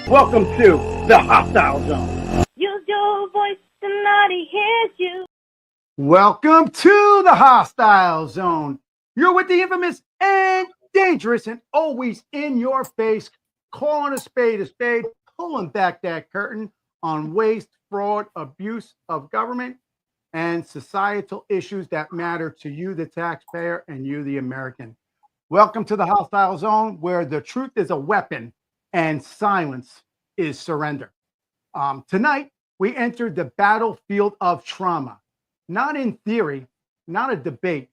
Welcome to the Hostile Zone. Use your voice, somebody hears you. Welcome to the Hostile Zone. You're with the infamous and dangerous and always in your face, calling a spade, pulling back that curtain on waste, fraud, abuse of government, and societal issues that matter to you, the taxpayer, and you, the American. Welcome to the Hostile Zone, where the truth is a weapon and silence is surrender. Tonight, we entered the battlefield of trauma, not in theory, not a debate,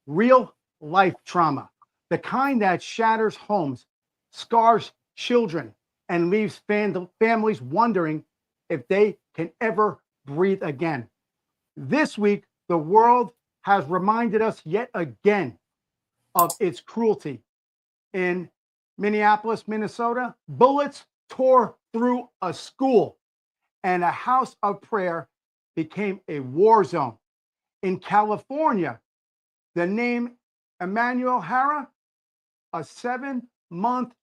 real life trauma, the kind that shatters homes, scars children, and leaves families wondering if they can ever breathe again. This week, the world has reminded us yet again of its cruelty. In Minneapolis, Minnesota, bullets tore through a school and a house of prayer became a war zone. In California, the name Emmanuel Haro, a 7-month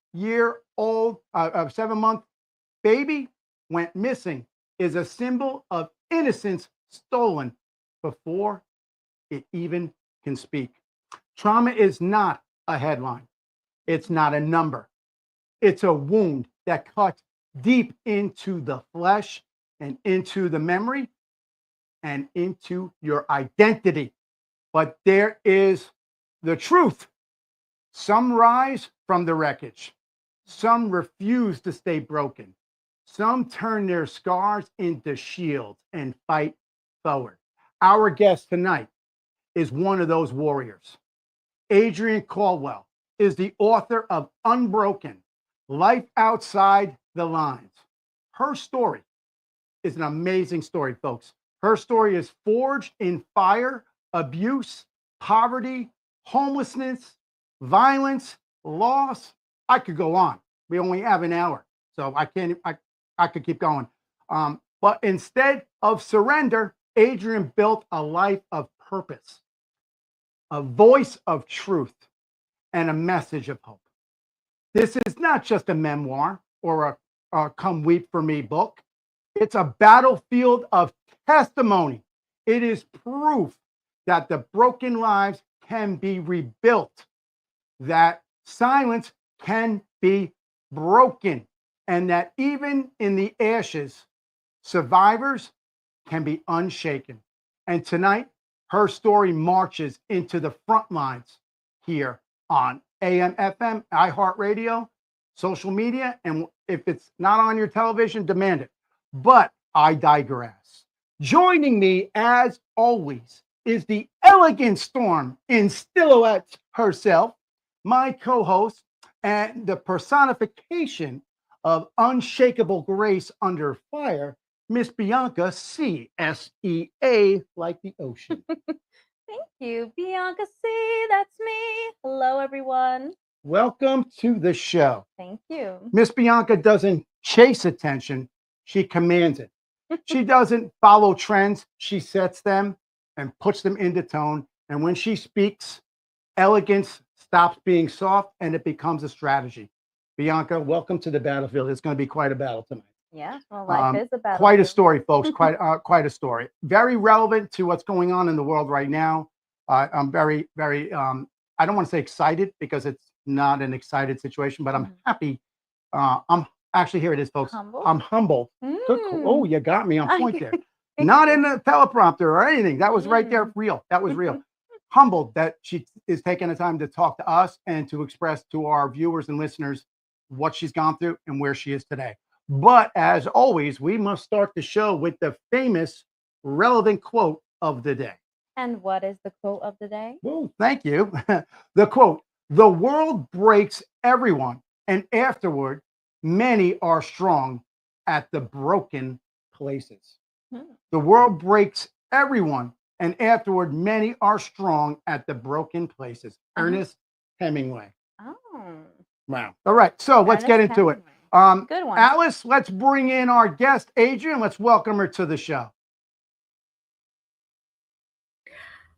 baby went missing, is a symbol of innocence stolen before it even can speak. Trauma is not a headline. It's not a number. It's a wound that cuts deep into the flesh and into the memory and into your identity. But there is the truth. Some rise from the wreckage. Some refuse to stay broken. Some turn their scars into shields and fight forward. Our guest tonight is one of those warriors. Adriene Caldwell is the author of Unbroken, Life Outside the Lines. Her story is an amazing story, folks. Her story is forged in fire, abuse, poverty, homelessness, violence, loss. I could go on. We only have an hour, so I could keep going. But instead of surrender, Adriene built a life of purpose, a voice of truth, and a message of hope. This is not just a memoir or a come weep for me book. It's a battlefield of testimony. It is proof that the broken lives can be rebuilt, that silence can be broken, and that even in the ashes, survivors can be unshaken. And tonight, her story marches into the front lines here on AM, FM, iHeartRadio, social media, and if it's not on your television, demand it. But I digress. Joining me, as always, is the elegant storm in silhouette herself, my co-host, and the personification of unshakable grace under fire, Miss Bianca Sea, S-E-A, like the ocean. Thank you, Bianca Sea. That's me. Hello, everyone. Welcome to the show. Thank you. Miss Bianca doesn't chase attention, she commands it. She doesn't follow trends, she sets them and puts them into tone. And when she speaks, elegance stops being soft and it becomes a strategy. Bianca, welcome to the battlefield. It's going to be quite a battle tonight. Yeah, well, life is a battle. Quite a story, folks. Quite a story. Very relevant to what's going on in the world right now. I'm very, very. I don't want to say excited because it's not an excited situation, but I'm happy. I'm actually, here it is, folks. Humbled? I'm humbled. Oh, you got me on point there. Not in the teleprompter or anything. That was right there, real. That was real. Humbled that she is taking the time to talk to us and to express to our viewers and listeners what she's gone through and where she is today. But as always, we must start the show with the famous, relevant quote of the day. And what is the quote of the day? Well, thank you. The quote, "The world breaks everyone, and afterward, many are strong at the broken places." The world breaks everyone, and afterward, many are strong at the broken places. Ernest Hemingway. Oh. Wow. All right, so let's get into it. Good one. Alice, let's bring in our guest, Adriene. Let's welcome her to the show.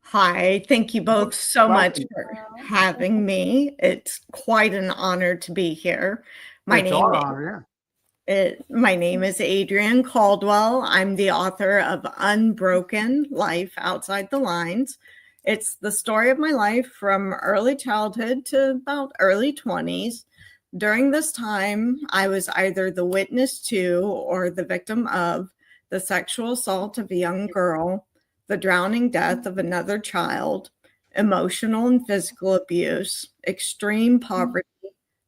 Hi, thank you both so much for having me. It's quite an honor to be here. My name My name is Adriene Caldwell. I'm the author of Unbroken, Life Outside the Lines. It's the story of my life from early childhood to about early 20s. During this time, I was either the witness to or the victim of the sexual assault of a young girl, the drowning death of another child, emotional and physical abuse, extreme poverty,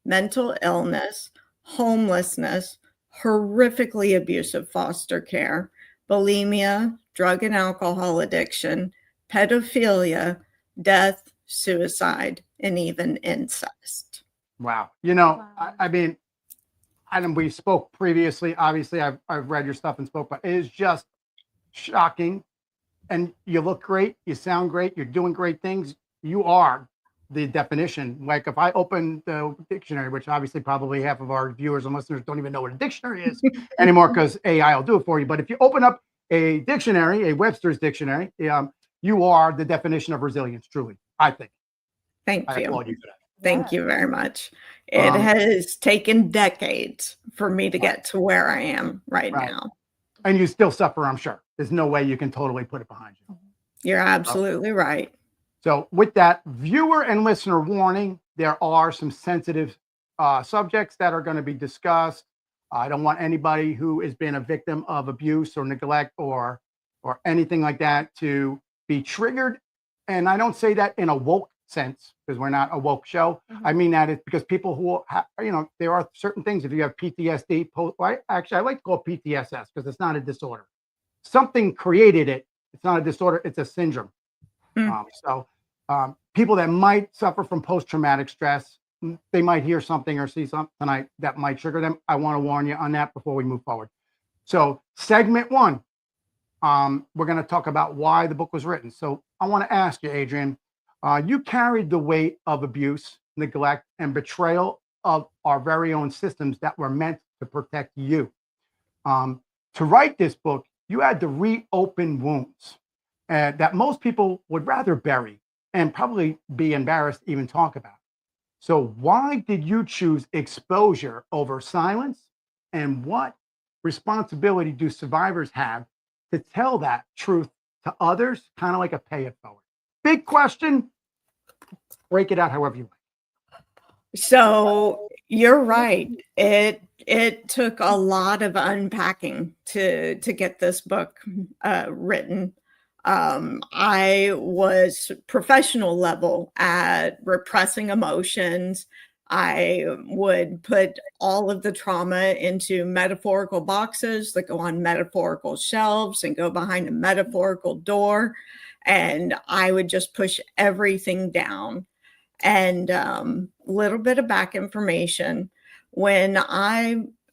mental illness, homelessness, horrifically abusive foster care, bulimia, drug and alcohol addiction, pedophilia, death, suicide, and even incest. Wow. You know, Wow. I mean, we spoke previously. Obviously, I've read your stuff and spoke, but it is just shocking. And you look great. You sound great. You're doing great things. You are the definition. Like if I open the dictionary, which obviously probably half of our viewers and listeners don't even know what a dictionary is anymore because AI will do it for you. But if you open up a dictionary, a Webster's dictionary, you are the definition of resilience, truly, I think. Thank I you. applaud you for that. Thank you very much. It has taken decades for me to get to where I am right now. And you still suffer, I'm sure. There's no way you can totally put it behind you. You're absolutely right. So with that, viewer and listener warning, there are some sensitive subjects that are going to be discussed. I don't want anybody who has been a victim of abuse or neglect or anything like that to be triggered. And I don't say that in a woke sense because we're not a woke show. I mean that it's because people who there are certain things. If you have PTSD, actually I like to call it PTSS because it's not a disorder. Something created it. It's not a disorder. It's a syndrome. People that might suffer from post-traumatic stress, they might hear something or see something tonight that might trigger them. I want to warn you on that before we move forward. So segment 1, we're going to talk about why the book was written. So I want to ask you, Adriene, you carried the weight of abuse, neglect, and betrayal of our very own systems that were meant to protect you. To write this book, you had to reopen wounds that most people would rather bury and probably be embarrassed to even talk about. So why did you choose exposure over silence? And what responsibility do survivors have to tell that truth to others, kind of like a pay it forward? Big question. Break it out however you like. So you're right. It took a lot of unpacking to get this book written. I was professional level at repressing emotions. I would put all of the trauma into metaphorical boxes that go on metaphorical shelves and go behind a metaphorical door. And I would just push everything down. And little bit of back information.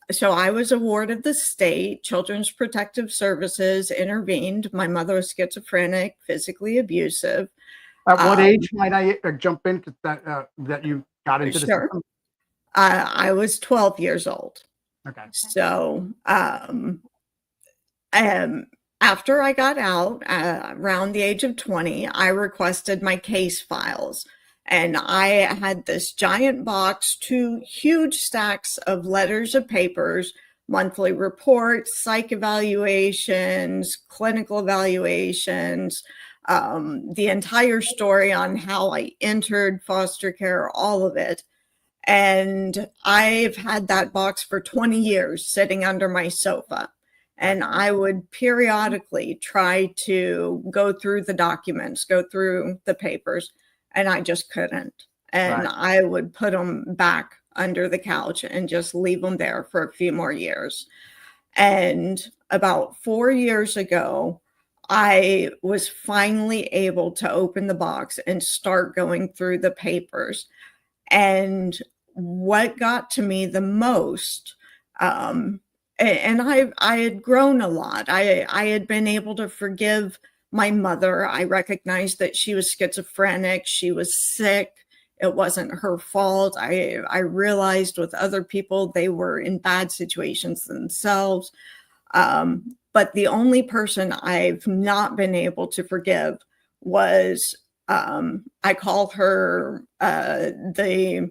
So I was awarded the state. Children's Protective Services intervened. My mother was schizophrenic, physically abusive. At what age might I jump in that you got into the system? I was 12 years old. Okay. So after I got out, around the age of 20, I requested my case files. And I had this giant box, 2 huge stacks of letters of papers, monthly reports, psych evaluations, clinical evaluations, the entire story on how I entered foster care, all of it. And I've had that box for 20 years sitting under my sofa. And I would periodically try to go through the documents, go through the papers. And I just couldn't. And I would put them back under the couch and just leave them there for a few more years. And about 4 years ago, I was finally able to open the box and start going through the papers. And what got to me the most, and I had grown a lot. I had been able to forgive my mother. I recognized that she was schizophrenic. She was sick. It wasn't her fault. I realized with other people, they were in bad situations themselves. But the only person I've not been able to forgive was, I call her the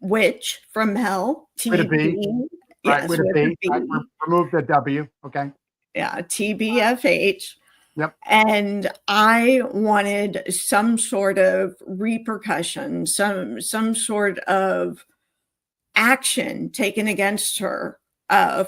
witch from hell, TB. right? Yes, With a with a B, right? B. Remove the W. Okay. Yeah, TBFH. Yep. And I wanted some sort of repercussion, some sort of action taken against her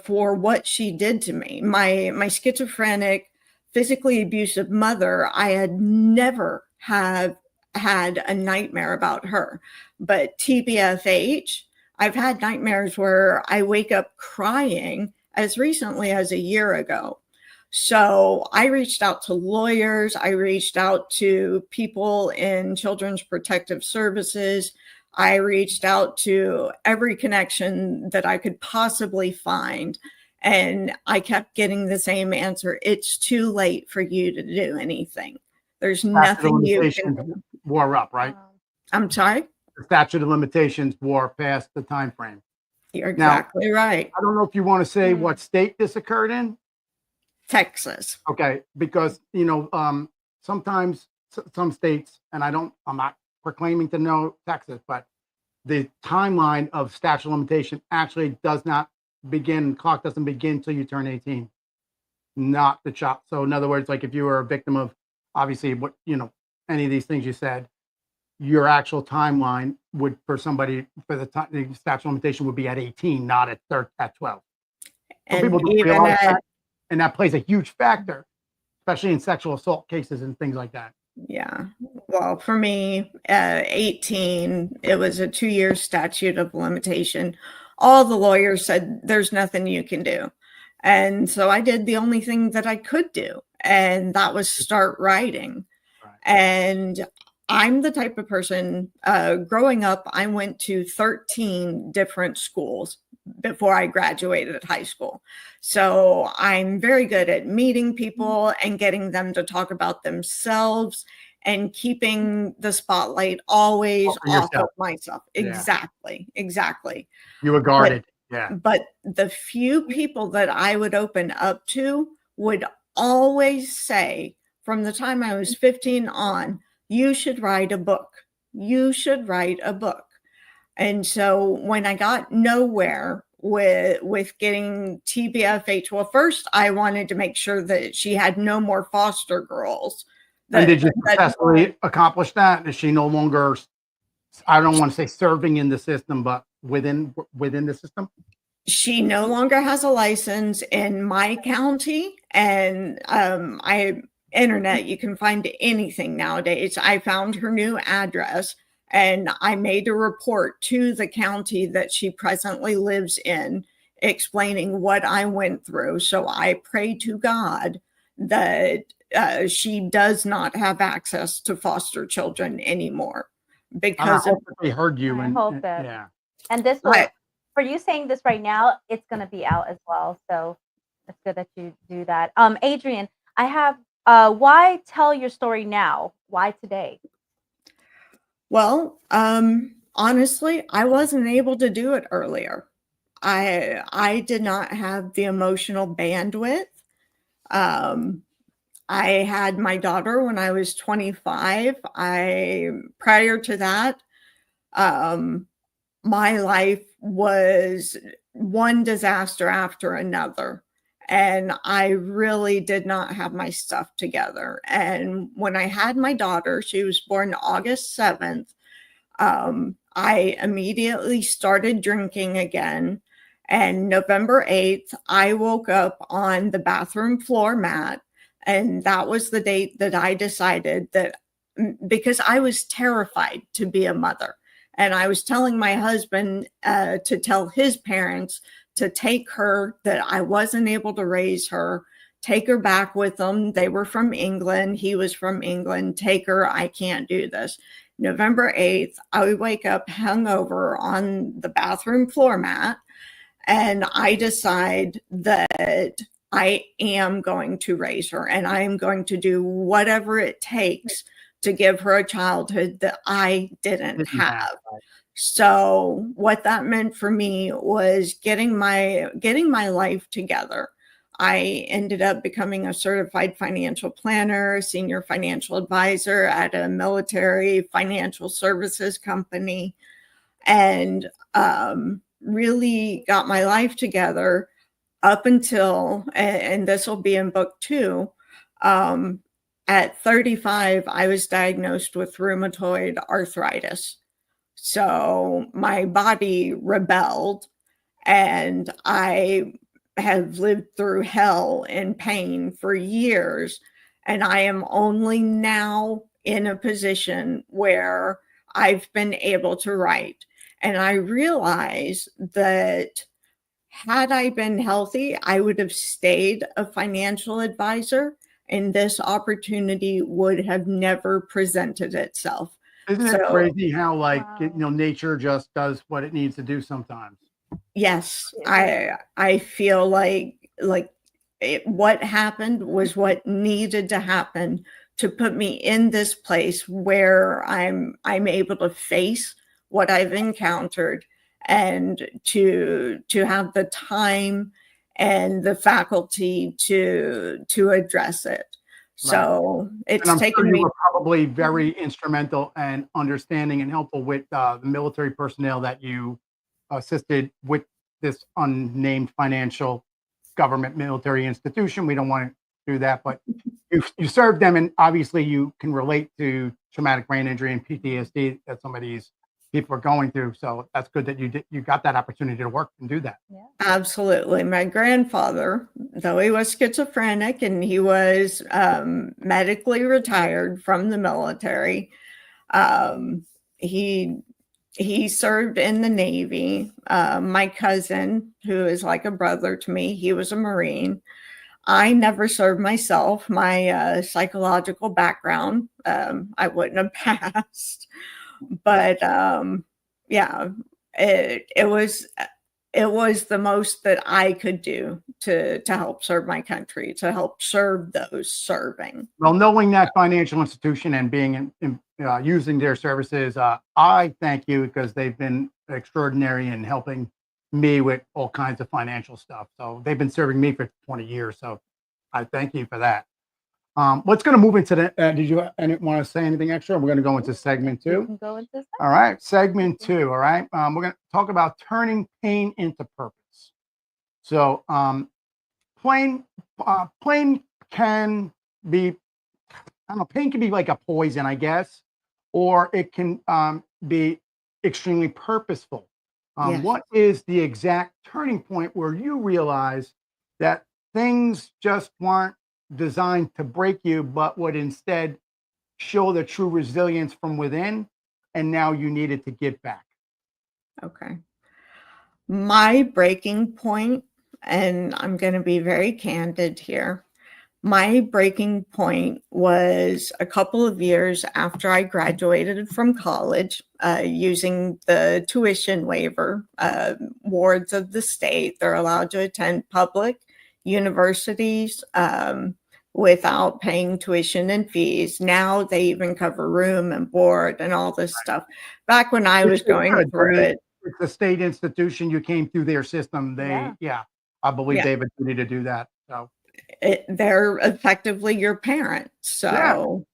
for what she did to me. My schizophrenic, physically abusive mother, I had never have had a nightmare about her. But TBFH, I've had nightmares where I wake up crying as recently as a year ago. So I reached out to lawyers, I reached out to people in Children's Protective Services. I reached out to every connection that I could possibly find, and I kept getting the same answer. It's too late for you to do anything. There's Statute of nothing you can limitations do. wore up, right? I'm sorry? The statute of limitations wore past the time frame. You're Now, exactly right. I don't know if you want to say what state this occurred in. Texas. Okay, because sometimes some states, and I'm not proclaiming to know Texas, but the timeline of statute of limitation actually does not begin. Clock doesn't begin until you turn 18, not the child. So in other words, like if you were a victim of obviously what any of these things you said, your actual timeline would for somebody for the statute of limitation would be at 18, not at 12. Some people And don't even realize at, that, and that plays a huge factor, especially in sexual assault cases and things like that. yeah, well, for me, 18, it was a 2-year statute of limitation. All the lawyers said there's nothing you can do. And so I did the only thing that I could do, and that was start writing. Right. And I'm the type of person, growing up, I went to 13 different schools before I graduated high school. So I'm very good at meeting people and getting them to talk about themselves and keeping the spotlight always For off of yourself. myself. Yeah. Exactly. You were guarded. Yeah. But the few people that I would open up to would always say, from the time I was 15 on, you should write a book. You should write a book. And so when I got nowhere with getting TBFH, well, first I wanted to make sure that she had no more foster girls. And did you successfully accomplish that? Is she no longer, I don't want to say serving in the system, but within the system? She no longer has a license in my county, and internet, you can find anything nowadays. I found her new address, and I made a report to the county that she presently lives in, explaining what I went through. So I pray to God that she does not have access to foster children anymore, because I hope that they heard you. I hope that. Yeah. And this will, for you saying this right now, it's going to be out as well. So it's good that you do that. Adriene, I have, why tell your story now? Why today? Well, honestly, I wasn't able to do it earlier. I did not have the emotional bandwidth. I had my daughter when I was 25. Prior to that, my life was one disaster after another. And I really did not have my stuff together. And when I had my daughter, she was born August 7th, I immediately started drinking again. And November 8th, I woke up on the bathroom floor mat. And that was the date that I decided that, because I was terrified to be a mother. And I was telling my husband to tell his parents to take her, that I wasn't able to raise her, take her back with them. They were from England. He was from England. Take her. I can't do this. November 8th, I would wake up hungover on the bathroom floor mat, and I decide that I am going to raise her, and I am going to do whatever it takes to give her a childhood that I didn't have. So what that meant for me was getting my life together. I ended up becoming a certified financial planner, senior financial advisor at a military financial services company. And really got my life together up until, and this will be in book 2, at 35, I was diagnosed with rheumatoid arthritis. So my body rebelled, and I have lived through hell and pain for years. And I am only now in a position where I've been able to write. And I realize that had I been healthy, I would have stayed a financial advisor, and this opportunity would have never presented itself. Isn't it So, crazy how, like, Wow. nature just does what it needs to do sometimes? yes, Yeah. I feel like what happened was what needed to happen to put me in this place where I'm able to face what I've encountered, and to have the time and the faculty to address it. Right. So And it's I'm sure taken you me. were probably very instrumental and understanding and helpful with the military personnel that you assisted with this unnamed financial government military institution. We don't want to do that, but you served them, and obviously you can relate to traumatic brain injury and PTSD that some of these people are going through. So that's good that you got that opportunity to work and do that. Yeah. Absolutely. My grandfather, though he was schizophrenic and he was medically retired from the military, um, he he served in the Navy. My cousin, who is like a brother to me, he was a Marine. I never served myself. My psychological background, I wouldn't have passed. But yeah, it was the most that I could do to help serve my country, to help serve those serving. Well, knowing that financial institution and being using their services, I thank you because they've been extraordinary in helping me with all kinds of financial stuff. So they've been serving me for 20 years. So I thank you for that. What's going to move into the? Did you want to say anything extra? We're going to go into segment You 2. can go into All right, segment 2. All right, we're going to talk about turning pain into purpose. So, plain can be, I don't know, pain can be like a poison, I guess, or it can be extremely purposeful. Yes. What is the exact turning point where you realize that things just weren't designed to break you, but would instead show the true resilience from within, and now you needed to give back? Okay. My breaking point, and I'm going to be very candid here. My breaking point was a couple of years after I graduated from college, using the tuition waiver. Wards of the state, they're allowed to attend public universities without paying tuition and fees. Now they even cover room and board and all this stuff. Back when I Which was is going good. I through mean, it, it's a state institution. You came through their system. Yeah. I believe yeah, they have a duty to do that. So, they're effectively your parents. yeah. So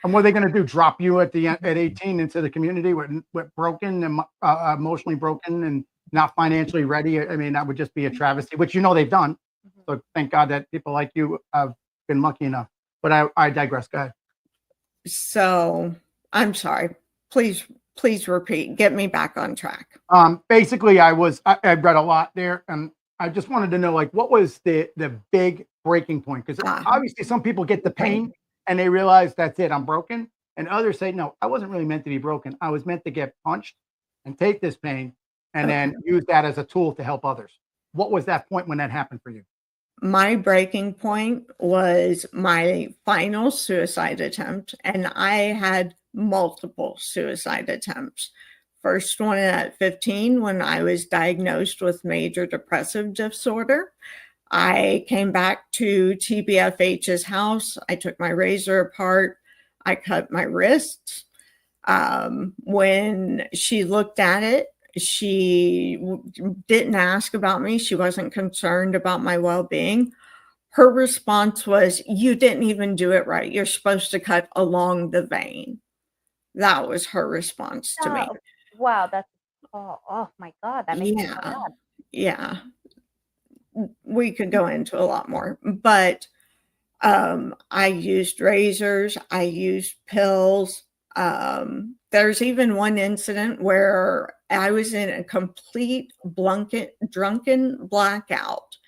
And what are they going to do? Drop you at 18 into the community with broken and emotionally broken and not financially ready? I mean, that would just be a travesty, which they've done. So thank God that people like you have been lucky enough. But I digress. Go ahead. So I'm sorry. Please repeat. Get me back on track. Basically, I read a lot there, and I just wanted to know, like, what was the big breaking point? Because obviously, some people get the pain and they realize that's it, I'm broken, and others say, no, I wasn't really meant to be broken. I was meant to get punched and take this pain and then use that as a tool to help others. What was that point when that happened for you? My breaking point was my final suicide attempt, and I had multiple suicide attempts. First one at 15 when I was diagnosed with major depressive disorder. I came back to TBFH's house. I took my razor apart. I cut my wrists. When she looked at it, she didn't ask about me. She wasn't concerned about my well-being. Her response was, "You didn't even do it right. You're supposed to cut along the vein." That was her response to me. Oh, wow, that's Oh my God, that makes me so Yeah. mad. Yeah. We could go into a lot more, but I used razors, I used pills. There's even one incident where I was in a complete drunken blackout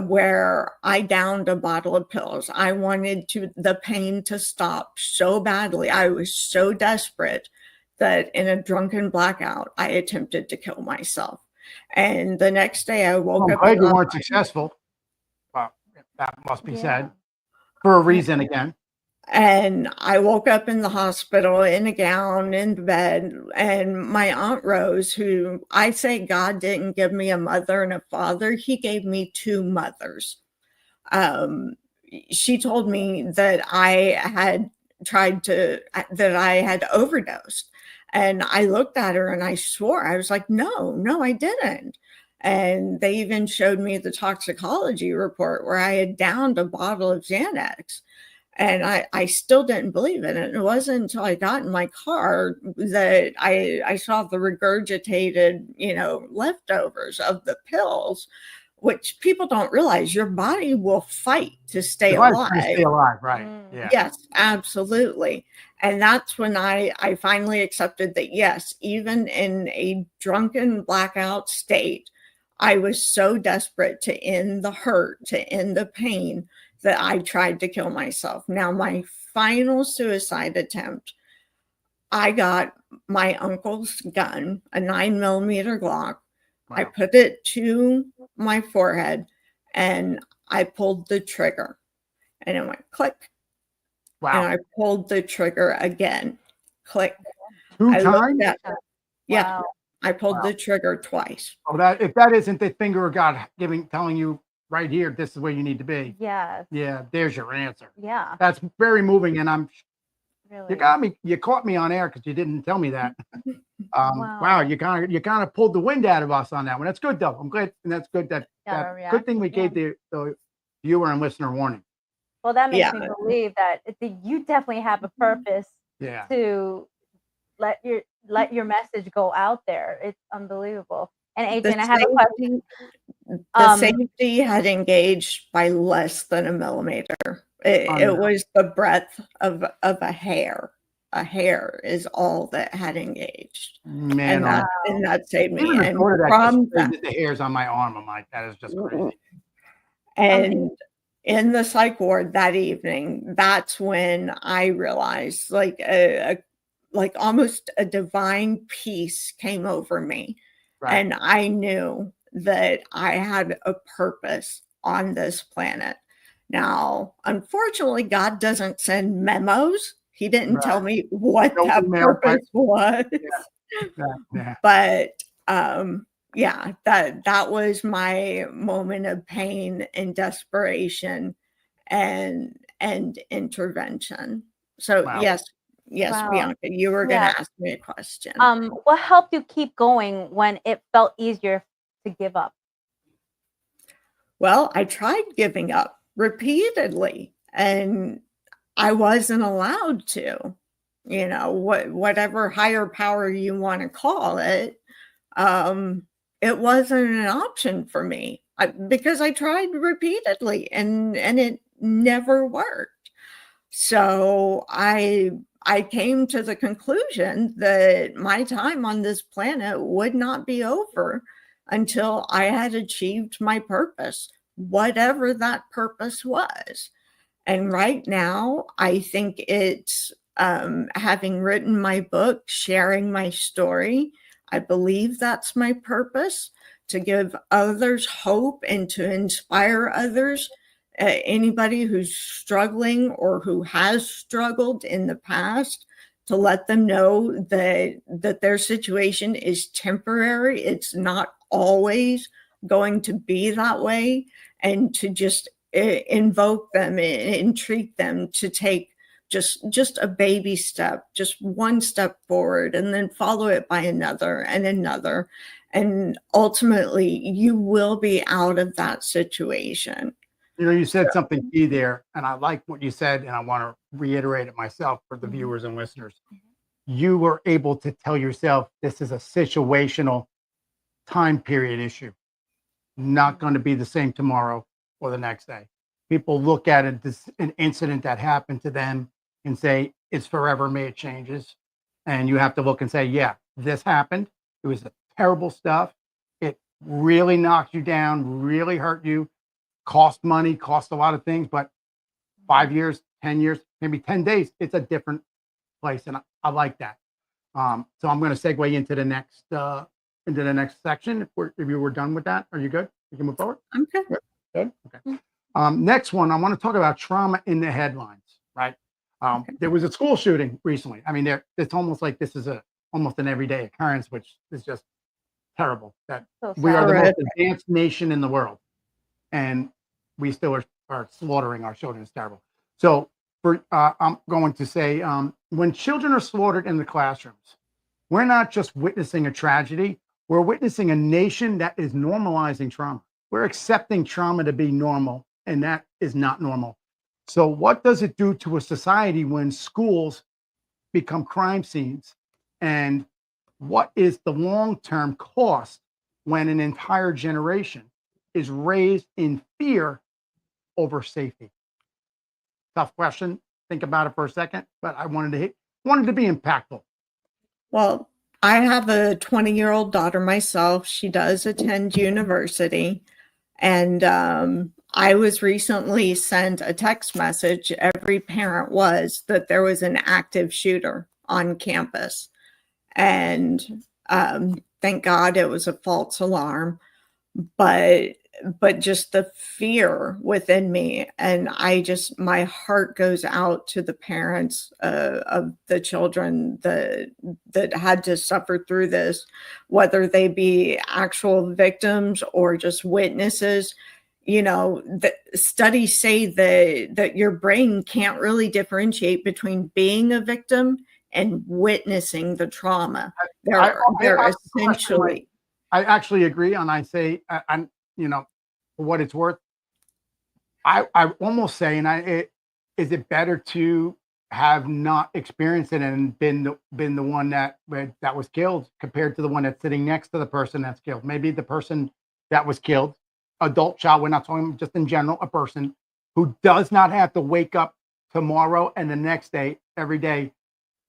where I downed a bottle of pills. I wanted the pain to stop so badly. I was so desperate that in a drunken blackout, I attempted to kill myself. And the next day I woke I'm up glad in you the weren't successful. Well, that must be Yeah. said for a reason again. And I woke up in the hospital in a gown in bed, and my Aunt Rose, who I say God didn't give me a mother and a father, he gave me two mothers. Um, she told me that I had that I had overdosed. And I looked at her and I swore, I was like, no, I didn't. And they even showed me the toxicology report where I had downed a bottle of Xanax. And I still didn't believe it. And it wasn't until I got in my car that I saw the regurgitated, leftovers of the pills, which people don't realize your body will fight to stay Your body's trying to alive. stay alive, right? Mm. Yeah. Yes, absolutely. And that's when I finally accepted that, yes, even in a drunken blackout state, I was so desperate to end the hurt, to end the pain, that I tried to kill myself. Now, my final suicide attempt, I got my uncle's gun, a 9mm Glock. I Wow. put it to my forehead and I pulled the trigger, and it went click. And Wow. I pulled the trigger again, click. Two I looked times? at, yeah, Wow. I pulled Wow. the trigger twice. Oh, that if that isn't the finger of God telling you right here, this is where you need to be. Yes. Yeah, there's your answer. Yeah. That's very moving, and Really. you caught me on air because you didn't tell me that. Wow, Wow. you kind of pulled the wind out of us on that one. That's good though. I'm glad, and that's good that good thing we gave the viewer and listener warning. Well, that makes Yeah. me believe that you definitely have a purpose Yeah. to let your message go out there. It's unbelievable. And Adrienne, I have a question. The safety had engaged by less than a millimeter. It was the breadth of a hair. A hair is all that had engaged. Man, And that saved me. even the And thought of that from just raises the hairs on my arm. I'm like, that is just crazy. And in the psych ward that evening, that's when I realized like almost a divine peace came over me. Right. And I knew that I had a purpose on this planet. Now, unfortunately, God doesn't send memos. He didn't tell me what that purpose was. Yeah. But yeah, that was my moment of pain and desperation and intervention. So Wow. yes, Wow. Bianca, you were going to ask me a question. What helped you keep going when it felt easier to give up? Well, I tried giving up repeatedly, and I wasn't allowed to. Whatever higher power you want to call it, it wasn't an option for me because I tried repeatedly and it never worked. So I came to the conclusion that my time on this planet would not be over until I had achieved my purpose, whatever that purpose was. And right now, I think it's having written my book, sharing my story. I believe that's my purpose, to give others hope and to inspire others. Anybody who's struggling or who has struggled in the past, to let them know that their situation is temporary. It's not always going to be that way, and to just invoke them and entreat them to take just a baby step, just one step forward, and then follow it by another and another. And ultimately, you will be out of that situation. You said something key there, and I like what you said, and I want to reiterate it myself for the viewers and listeners. you were able to tell yourself this is a situational time period issue, not going to be the same tomorrow or the next day. People look at it, an incident that happened to them and say, it's forever made changes. And you have to look and say, yeah, this happened. It was terrible stuff. It really knocked you down, really hurt you, cost money, cost a lot of things. But 5 years, 10 years, maybe 10 days, it's a different place. And I like that. So I'm going to segue into the next section. If you were done with that, are you good? You can move forward. I'm good. Good. Okay. Next one, I want to talk about trauma in the headlines. Right. There was a school shooting recently. I mean, it's almost like this is almost an everyday occurrence, which is just terrible. That So we are the sad. most advanced nation in the world, and we still are slaughtering our children. It's terrible. So I'm going to say, when children are slaughtered in the classrooms, we're not just witnessing a tragedy, we're witnessing a nation that is normalizing trauma. We're accepting trauma to be normal, and that is not normal. So what does it do to a society when schools become crime scenes? And what is the long-term cost when an entire generation is raised in fear over safety? Tough question. Think about it for a second, but I wanted to be impactful. Well, I have a 20-year-old daughter myself. She does attend university. And I was recently sent a text message, every parent was, that there was an active shooter on campus. And thank God it was a false alarm. But just the fear within me, and my heart goes out to the parents of the children that had to suffer through this, whether they be actual victims or just witnesses. You know, the studies say that your brain can't really differentiate between being a victim and witnessing the trauma. They're essentially. I actually agree, and I say, I'm, for what it's worth, I almost say, is it better to have not experienced it and been the one that was killed compared to the one that's sitting next to the person that's killed? Maybe the person that was killed, adult child, we're not talking just in general, a person who does not have to wake up tomorrow and the next day, every day,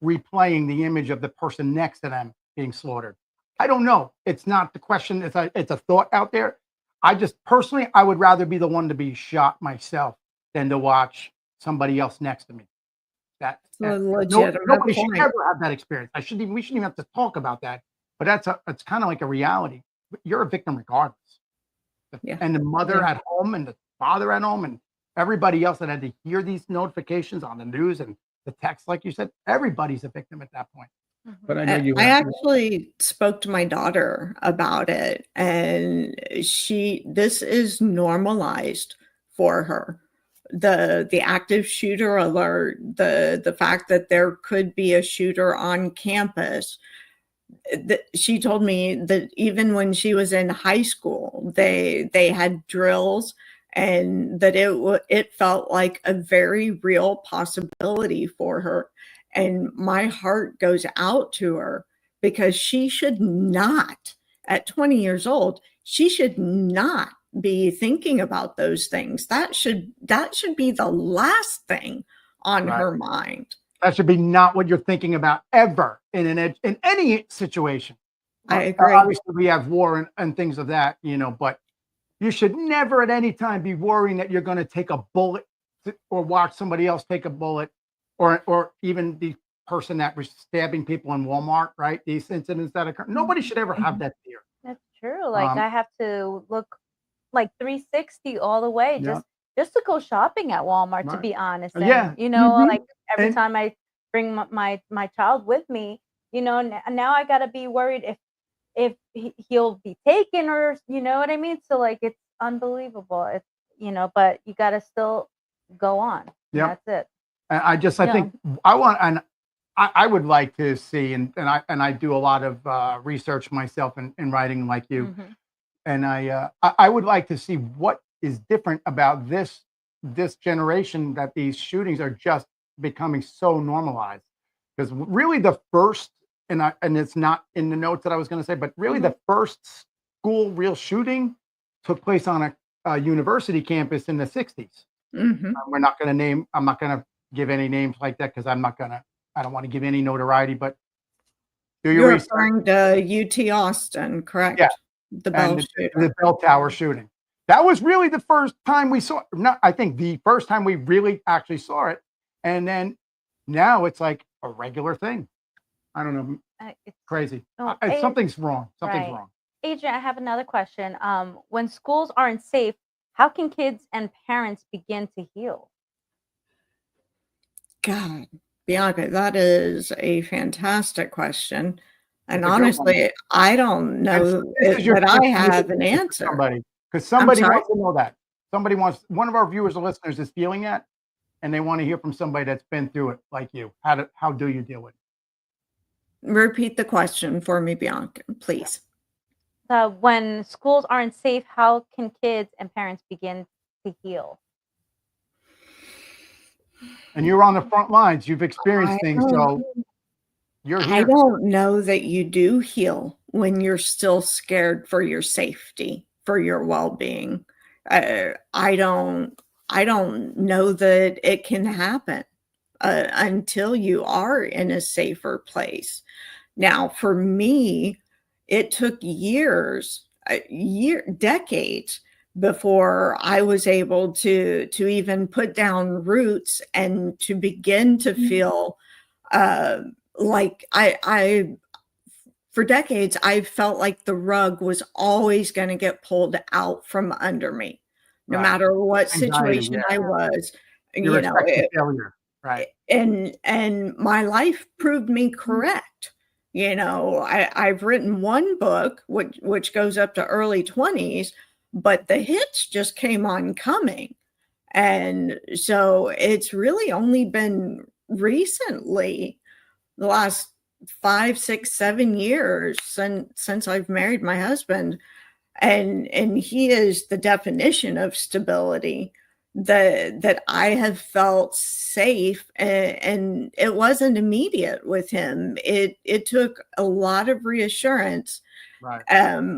replaying the image of the person next to them being slaughtered. I don't know. It's not the question. It's a thought out there. I just personally, I would rather be the one to be shot myself than to watch somebody else next to me. Nobody should ever have that experience. We shouldn't even have to talk about that. But it's kind of like a reality. You're a victim regardless. Yeah. And the mother at home and the father at home and everybody else that had to hear these notifications on the news and the text, like you said, everybody's a victim at that point. But I know I actually spoke to my daughter about it, and this is normalized for her. The active shooter alert, the fact that there could be a shooter on campus. She told me that even when she was in high school, they had drills, and that it felt like a very real possibility for her. And my heart goes out to her, because she should not, at 20 years old, she should not be thinking about those things. That should be the last thing on her mind. That should be not what you're thinking about ever in any situation. I agree. Obviously, we have war and things of that, but you should never at any time be worrying that you're going to take a bullet or watch somebody else take a bullet. Or even the person that was stabbing people in Walmart, right? These incidents that occur. Nobody should ever have that fear. That's true. Like I have to look like 360 all the way just to go shopping at Walmart, to be honest. And, like every time I bring my child with me, now I got to be worried if he'll be taken, or you know what I mean? So like, it's unbelievable. It's, but you got to still go on. Yeah. That's it. I think I would like to see, and I do a lot of research myself in writing like you, Mm-hmm. and I would like to see what is different about this generation, that these shootings are just becoming so normalized. because really the first, and it's not in the notes that I was going to say, but really the first school real shooting took place on a university campus in the 60s. We're not going to name, I'm not going to give any names like that because I don't want to give any notoriety, but do your You're research. referring to UT Austin, correct? Yeah. The bell shooter. The bell tower shooting. That was really the first time we saw, I think the first time we really actually saw it. And then now it's like a regular thing. I don't know. It's crazy. Something's wrong. Something's wrong. Adriene, I have another question. When schools aren't safe, how can kids and parents begin to heal? God, Bianca, that is a fantastic question. And honestly, I don't know that I have an answer. Because somebody wants to know that. One of our viewers or listeners is feeling that, and they want to hear from somebody that's been through it like you. How do you deal with it? Repeat the question for me, Bianca, please. When schools aren't safe, how can kids and parents begin to heal? And you're on the front lines. You've experienced things, so you're here. I don't know that you do heal when you're still scared for your safety, for your well-being. I don't know that it can happen until you are in a safer place. Now, for me, it took decades before I was able to even put down roots and to begin to feel like for decades, I felt like the rug was always going to get pulled out from under me, no matter what situation I was. Failure. Right. And my life proved me correct. I've written one book, which goes up to early 20s, but the hits just came on coming. And so it's really only been recently, the last 5, 6, 7 years since I've married my husband. And he is the definition of stability, that I have felt safe, and it wasn't immediate with him. It took a lot of reassurance, right?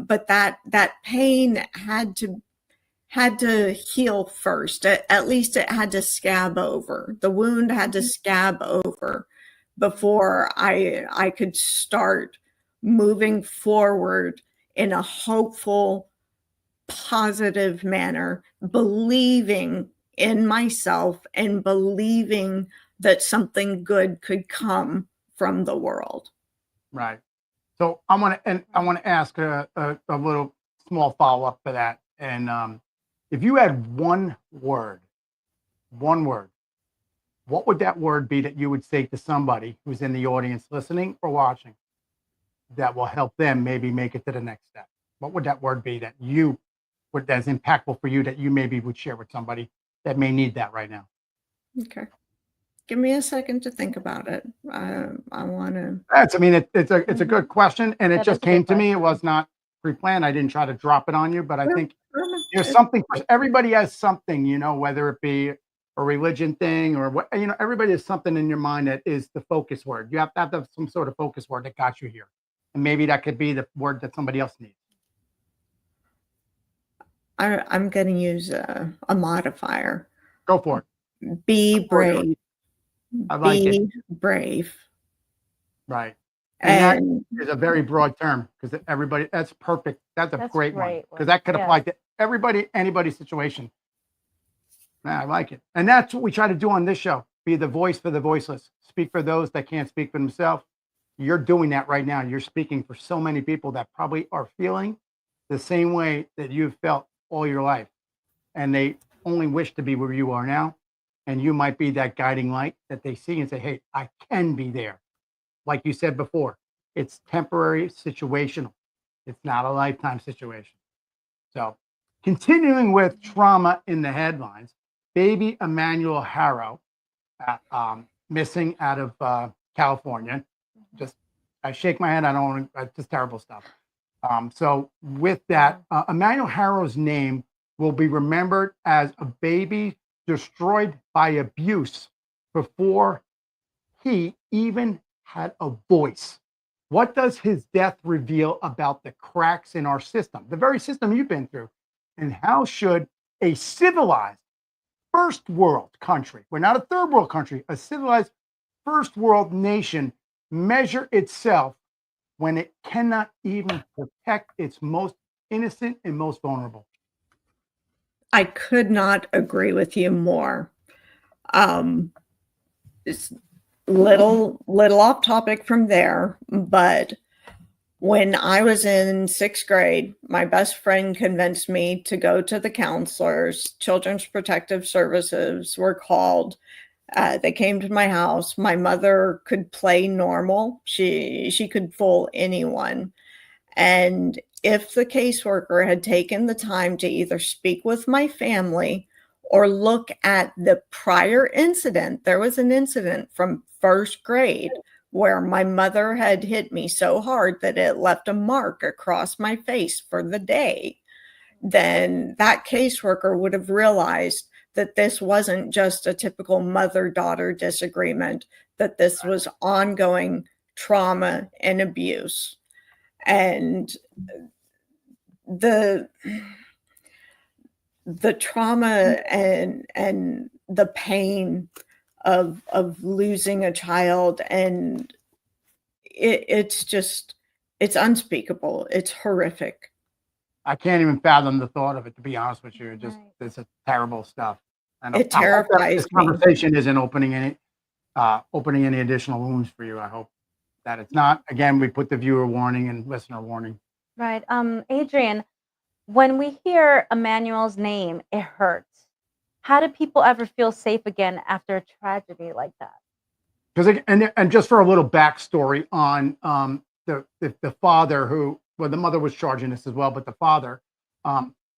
But that pain had to heal first. At least it had to scab over. The wound had to scab over before I could start moving forward in a hopeful, positive manner, believing in myself and believing that something good could come from the world. Right. So I want to ask a little small follow-up to that. And if you had one word, what would that word be that you would say to somebody who's in the audience listening or watching that will help them maybe make it to the next step? What would that word be that's impactful for you that you maybe would share with somebody that may need that right now? Okay. Give me a second to think about it. I want to. It's a good question, and it just came to me. It was not pre-planned. I didn't try to drop it on you, but I think there's something. Everybody has something, whether it be a religion thing or what, everybody has something in your mind that is the focus word. You have to have some sort of focus word that got you here, and maybe that could be the word that somebody else needs. I'm going to use a modifier. Go for it. Be brave. I like it. Be brave. Right. And that is a very broad term because everybody, that's perfect. That's a great one because that could apply to everybody, anybody's situation. Man, I like it. And that's what we try to do on this show. Be the voice for the voiceless. Speak for those that can't speak for themselves. You're doing that right now. You're speaking for so many people that probably are feeling the same way that you've felt all your life. And they only wish to be where you are now. And you might be that guiding light that they see and say, hey, I can be there. Like you said before, it's temporary, situational. It's not a lifetime situation. So continuing with trauma in the headlines, baby Emmanuel Haro, missing out of California. I shake my head. I don't want to, just terrible stuff. So with that, Emmanuel Haro's name will be remembered as a baby destroyed by abuse before he even had a voice. What does his death reveal about the cracks in our system, the very system you've been through? And how should a civilized first world country, we're not a third world country, a civilized first world nation, measure itself when it cannot even protect its most innocent and most vulnerable? I could not agree with you more. It's little off topic from there, but when I was in 6th grade, my best friend convinced me to go to the counselors. Children's Protective Services were called. They came to my house. My mother could play normal. She could fool anyone. And if the caseworker had taken the time to either speak with my family or look at the prior incident, there was an incident from 1st grade where my mother had hit me so hard that it left a mark across my face for the day, then that caseworker would have realized that this wasn't just a typical mother-daughter disagreement, that this was ongoing trauma and abuse. And the trauma and the pain of losing a child, and it's unspeakable. It's horrific. I can't even fathom the thought of it, to be honest with you. It's a terrible stuff. And It I hope that terrifies this me. conversation isn't opening any additional wounds for you. I hope that it's not. Again, we put the viewer warning and listener warning. Right. Adriene, when we hear Emmanuel's name, it hurts. How do people ever feel safe again after a tragedy like that? Because and just for a little backstory on the father who, well, the mother was charging this as well, but the father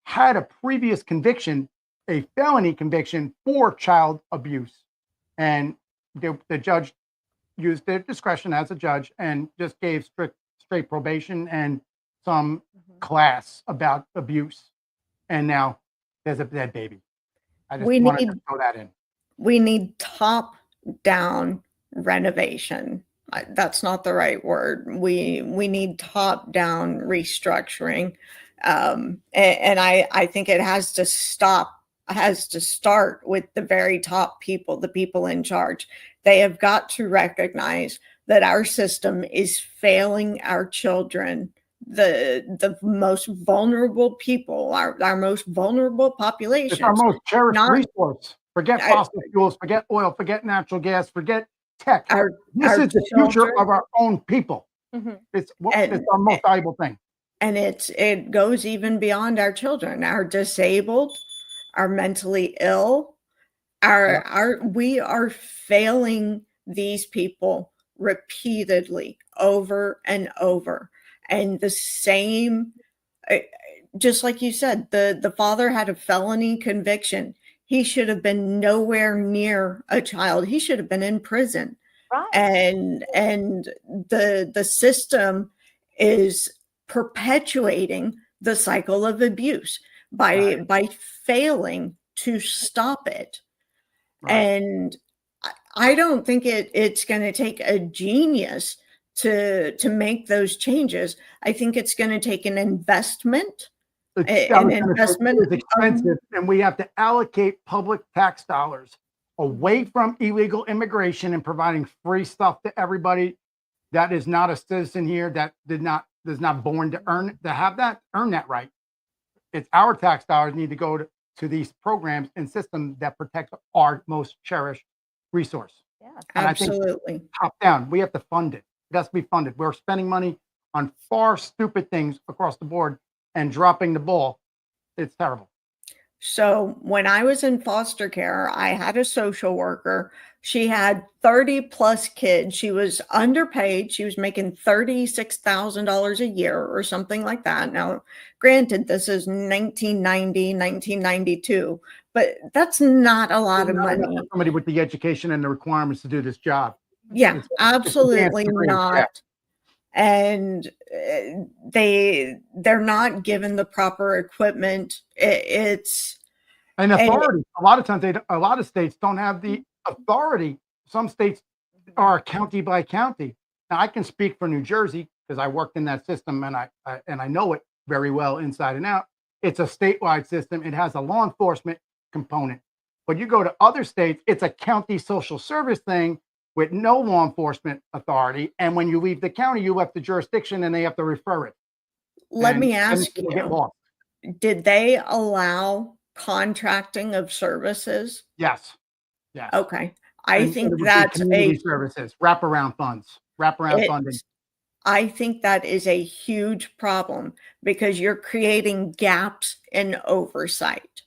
had a previous conviction, a felony conviction for child abuse, and the judge used their discretion as a judge and just gave straight probation and some class about abuse, and now there's a dead baby. I just wanted to throw that in. We need top-down renovation. That's not the right word. We need top-down restructuring, and I think it has to start with the very top people, the people in charge. They have got to recognize that our system is failing our children, the most vulnerable people, our most vulnerable population. It's our most cherished resource. Forget fossil fuels, forget oil, forget natural gas, forget tech. This is the future of our own people. It's our most valuable thing. And it goes even beyond our children, our disabled, our mentally ill, we are failing these people repeatedly over and over. And the same, just like you said, the father had a felony conviction. He should have been nowhere near a child. He should have been in prison. Right. And the system is perpetuating the cycle of abuse by failing to stop it. Right. And I don't think it's going to take a genius to make those changes. I think it's going to take an investment. An investment is expensive, and we have to allocate public tax dollars away from illegal immigration and providing free stuff to everybody that is not a citizen here, that is not born to earn that right. It's our tax dollars need to go to these programs and systems that protect our most cherished resource. Yeah, and absolutely. I think top down, we have to fund it. It has to be funded. We're spending money on far stupid things across the board and dropping the ball. It's terrible. So when I was in foster care, I had a social worker. She had 30 plus kids. She was underpaid. She was making $36,000 a year or something like that. Now, granted, this is 1990, 1992, but that's not a lot of money. Somebody with the education and the requirements to do this job. Yeah, absolutely not. And they're not given the proper equipment. It's and authority. A lot of times, a lot of states don't have the authority. Some states are county by county. Now, I can speak for New Jersey because I worked in that system and I know it very well inside and out. It's a statewide system. It has a law enforcement component. But you go to other states, it's a county social service thing with no law enforcement authority. And when you leave the county, you left the jurisdiction and they have to refer it. Let me And ask people get you, lost. did they allow contracting of services? Yes. Yes. Okay. I And it think would be that's community services, wraparound funds, wraparound funding. I think that is a huge problem because you're creating gaps in oversight.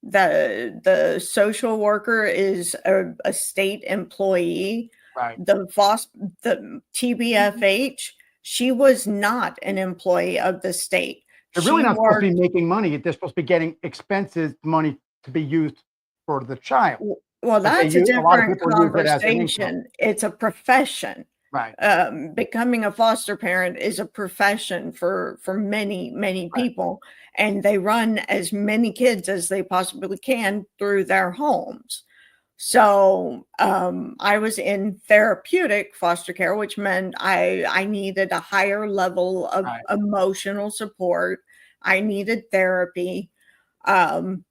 The social worker is a state employee. Right. The TBFH, she was not an employee of the state. They're really She not supposed to be worked. making money. They're supposed to be getting expenses money to be used for the child. Well, But they that's a use a lot of different people use it as an income. conversation. It's a profession. Right. Becoming a foster parent is a profession for many Right. people, and they run as many kids as they possibly can through their homes. So I was in therapeutic foster care, which meant I needed a higher level of Right. emotional support. I needed therapy, and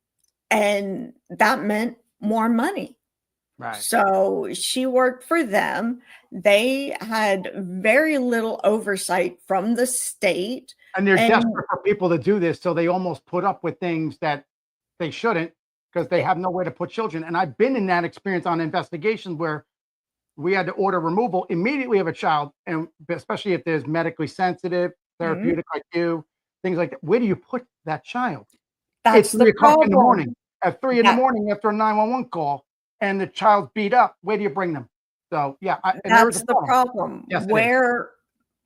that meant more money. Right. So she worked for them. They had very little oversight from the state. And they're And desperate for people to do this, so they almost put up with things that they shouldn't because they have nowhere to put children. And I've been in that experience on investigations where we had to order removal immediately of a child, and especially if there's medically sensitive, Mhm. therapeutic like you, things like that. Where do you put that child? That's It's the 3 o'clock in the problem. morning. At 3 in the That morning after a 911 call, and the child's beat up. Where do you bring them? So yeah, and there is that's a the problem. problem. Yes, it is. Where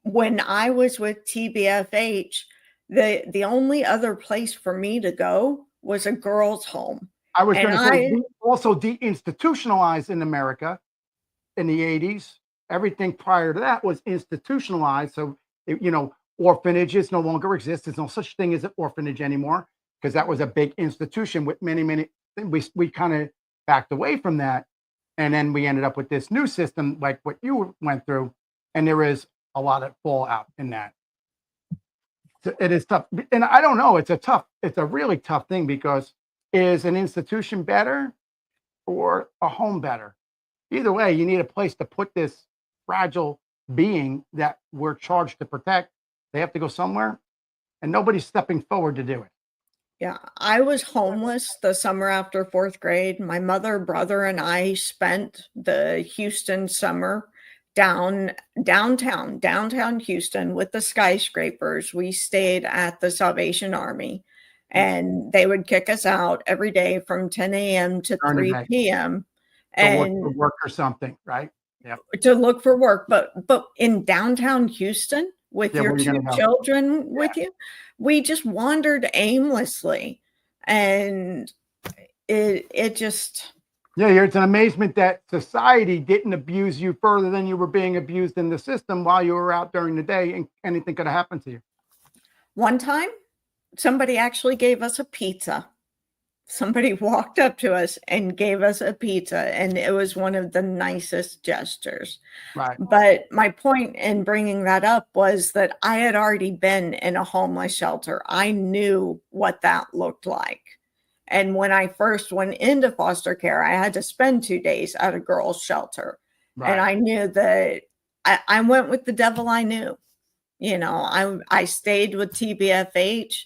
when I was with TBFH, the only other place for me to go was a girls' home. I was And going to say, I we also deinstitutionalized in America in the 80s. Everything prior to that was institutionalized. So, orphanages no longer exist. There's no such thing as an orphanage anymore because that was a big institution with many. We kind of backed away from that. And then we ended up with this new system like what you went through. And there is a lot of fallout in that. So it is tough. And I don't know. It's a really tough thing because is an institution better or a home better? Either way, you need a place to put this fragile being that we're charged to protect. They have to go somewhere, and nobody's stepping forward to do it. Yeah, I was homeless the summer after 4th grade. My mother, brother, and I spent the Houston summer downtown Houston with the skyscrapers. We stayed at the Salvation Army, and they would kick us out every day from 10 a.m. to During the 3 day. p.m. To look for and work or something, right? Yep. to look for work. But in downtown Houston with Yeah, your where are you 2 gonna go? children Yeah. with you, we just wandered aimlessly, and it just Yeah, it's an amazement that society didn't abuse you further than you were being abused in the system while you were out during the day, and anything could have happened to you. one time somebody actually gave us a pizza. Somebody walked up to us and gave us a pizza, and it was one of the nicest gestures. Right. But my point in bringing that up was that I had already been in a homeless shelter. I knew what that looked like. And when I first went into foster care, I had to spend 2 days at a girls' shelter. And Right. I knew that I went with the devil I knew. I stayed with TBFH.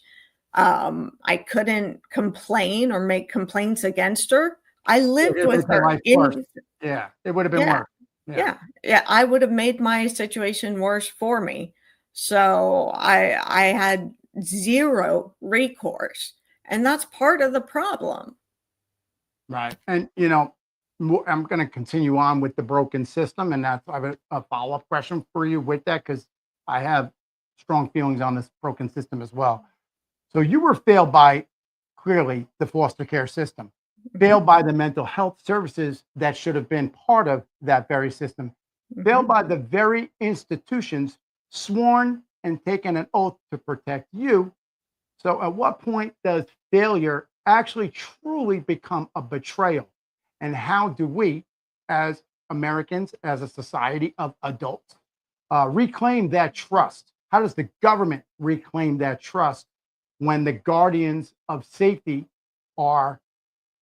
I couldn't complain or make complaints against her. I lived It would with have been her life worse. Yeah, it would have been yeah, worse. Yeah. yeah. I would have made my situation worse for me. So I had zero recourse, and that's part of the problem. Right. And, I'm going to continue on with the broken system. And I have a follow-up question for you with that because I have strong feelings on this broken system as well. So you were failed by clearly the foster care system, failed by the mental health services that should have been part of that very system, failed by the very institutions sworn and taken an oath to protect you. So at what point does failure actually truly become a betrayal? And how do we, as Americans as a society of adults reclaim that trust? How does the government reclaim that trust when the guardians of safety are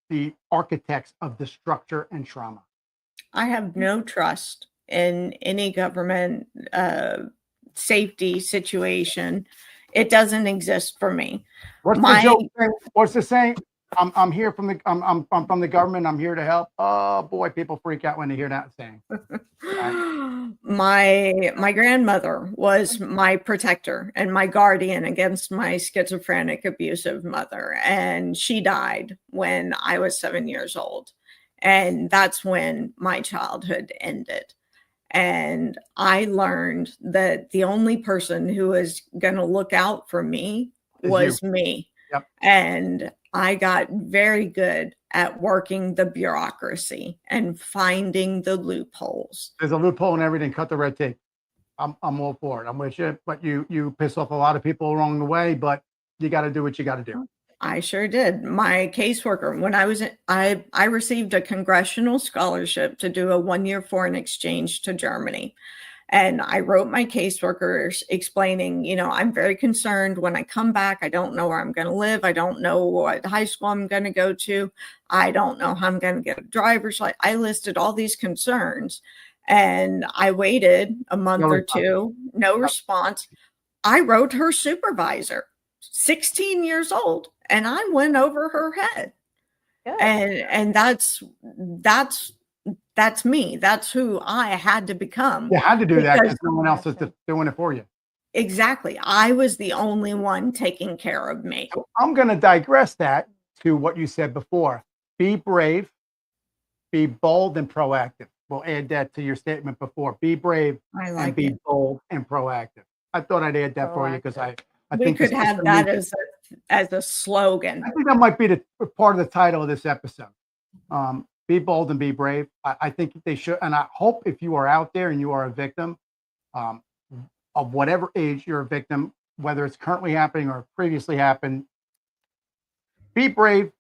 the architects of the structure and trauma? I have no trust in any government safety situation. It doesn't exist for me. What's the joke? What's the saying? I'm here from the I'm from the government. I'm here to help. Oh boy, people freak out when they hear that saying. My grandmother was my protector and my guardian against my schizophrenic abusive mother, and she died when I was 7 years old, and that's when my childhood ended. And I learned that the only person who was going to look out for me was me. Yep. And I got very good at working the bureaucracy and finding the loopholes. There's a loophole in everything. Cut the red tape. I'm all for it. I'm with you. But you piss off a lot of people along the way, but you got to do what you got to do. I sure did. My caseworker, when I received a congressional scholarship to do a 1-year foreign exchange to Germany. And I wrote my caseworkers explaining, I'm very concerned when I come back. I don't know where I'm going to live. I don't know what high school I'm going to go to. I don't know how I'm going to get a driver's license. I listed all these concerns, and I waited a month or two, no response. I wrote her supervisor, 16 years old, and I went over her head. Good. And that's me. That's who I had to become. You had to do that because no one else is doing it for you. Exactly. I was the only one taking care of me. So I'm going to digress that to what you said before. Be brave, be bold and proactive. We'll add that to your statement before. Be brave and be bold and proactive. I thought I'd add that for you because I think we could have that as a slogan. I think that might be the part of the title of this episode. Be bold and be brave. I think they should. And I hope if you are out there and you are a victim of whatever age you're a victim, whether it's currently happening or previously happened, be brave,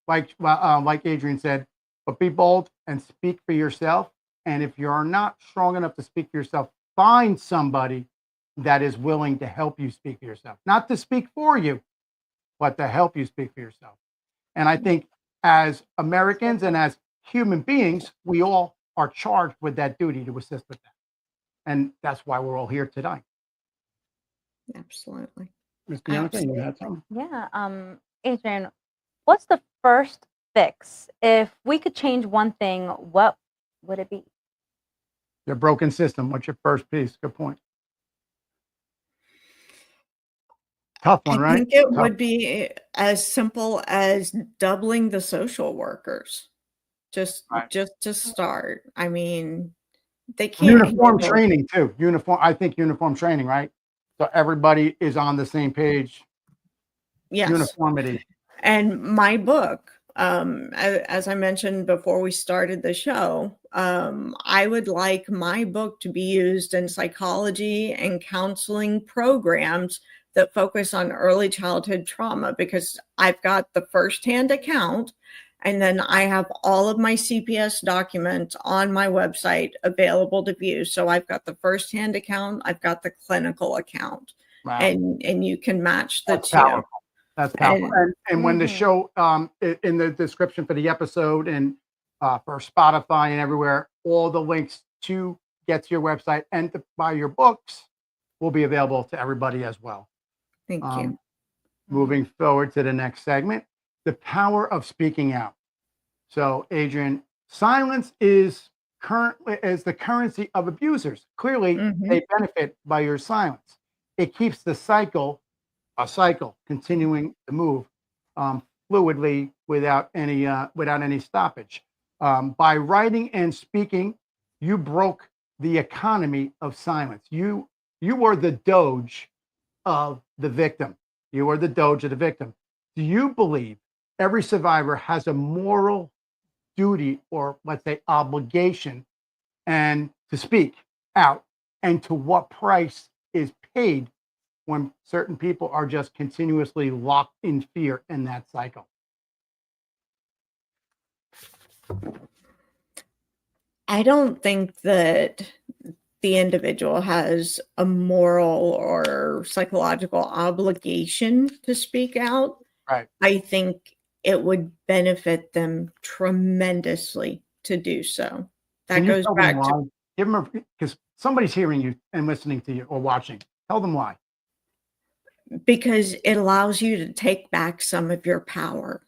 like Adriene said, but be bold and speak for yourself. And if you're not strong enough to speak for yourself, find somebody that is willing to help you speak for yourself, not to speak for you, but to help you speak for yourself. And I think as Americans and as human beings, we all are charged with that duty to assist with that. And that's why we're all here today. Absolutely. Ms. Bianca, you had something? Yeah. Adriene, what's the first fix? If we could change one thing, what would it be? Your broken system. What's your first piece? Good point. Tough one, right? I think it would be as simple as doubling the social workers. Just to start. I mean, they can't uniform training too. I think uniform training, right? So everybody is on the same page. Yes. Uniformity. And my book, as I mentioned before we started the show, I would like my book to be used in psychology and counseling programs that focus on early childhood trauma, because I've got the firsthand account, and then I have all of my CPS documents on my website available to view. So I've got the firsthand account, I've got the clinical account, wow. and you can match the two. Powerful. That's powerful. And when the show, in the description for the episode and for Spotify and everywhere, all the links to get to your website and to buy your books will be available to everybody as well. Thank you. Moving forward to the next segment, the power of speaking out. So, Adriene, silence is the currency of abusers. Clearly, they benefit by your silence. It keeps the cycle continuing to move fluidly without any stoppage. By writing and speaking, you broke the economy of silence. You were the Doge of the victim. You are the Doge of the victim. Do you believe every survivor has a moral duty, or let's say obligation, and to speak out, and to what price is paid when certain people are just continuously locked in fear in that cycle? I don't think that the individual has a moral or psychological obligation to speak out. Right. I think it would benefit them tremendously to do so. That Can you goes tell them back to why? Give them because somebody's hearing you and listening to you or watching. Tell them why. because it allows you to take back some of your power.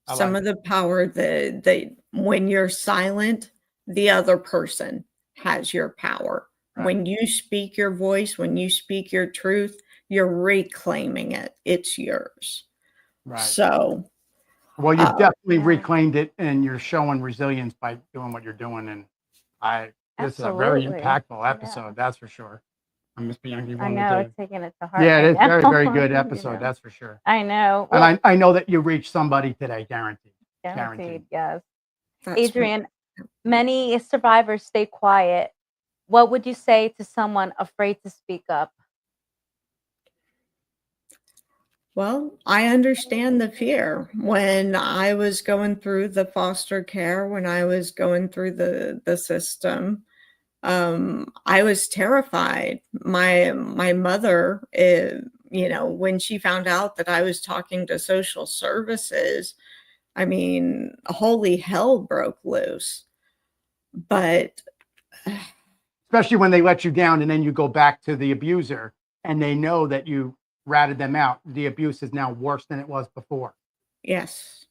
I Some like of it. the power that when you're silent, the other person has your power. Right. When you speak your voice, when you speak your truth, you're reclaiming it. It's yours. Right. So, Well, you've definitely Yeah. reclaimed it, and you're showing resilience by doing what you're doing. And this is a very Absolutely. impactful Yeah. episode, that's for sure. Miss Bianca, you I wanted to know tell it's taking it to heart. yeah, it right is very, now. very good You episode, know. that's for sure. I know. And Well, I know that you reached somebody today, guaranteed. guaranteed. Yes. that's Adrienne, many survivors stay quiet. What would you say to someone afraid to speak up? Well, I understand the fear. When I was going through the foster care, when I was going through the system, I was terrified. My mother, when she found out that I was talking to social services, I mean, holy hell broke loose. But Especially when they let you down and then you go back to the abuser and they know that you ratted them out. The abuse is now worse than it was before. yes.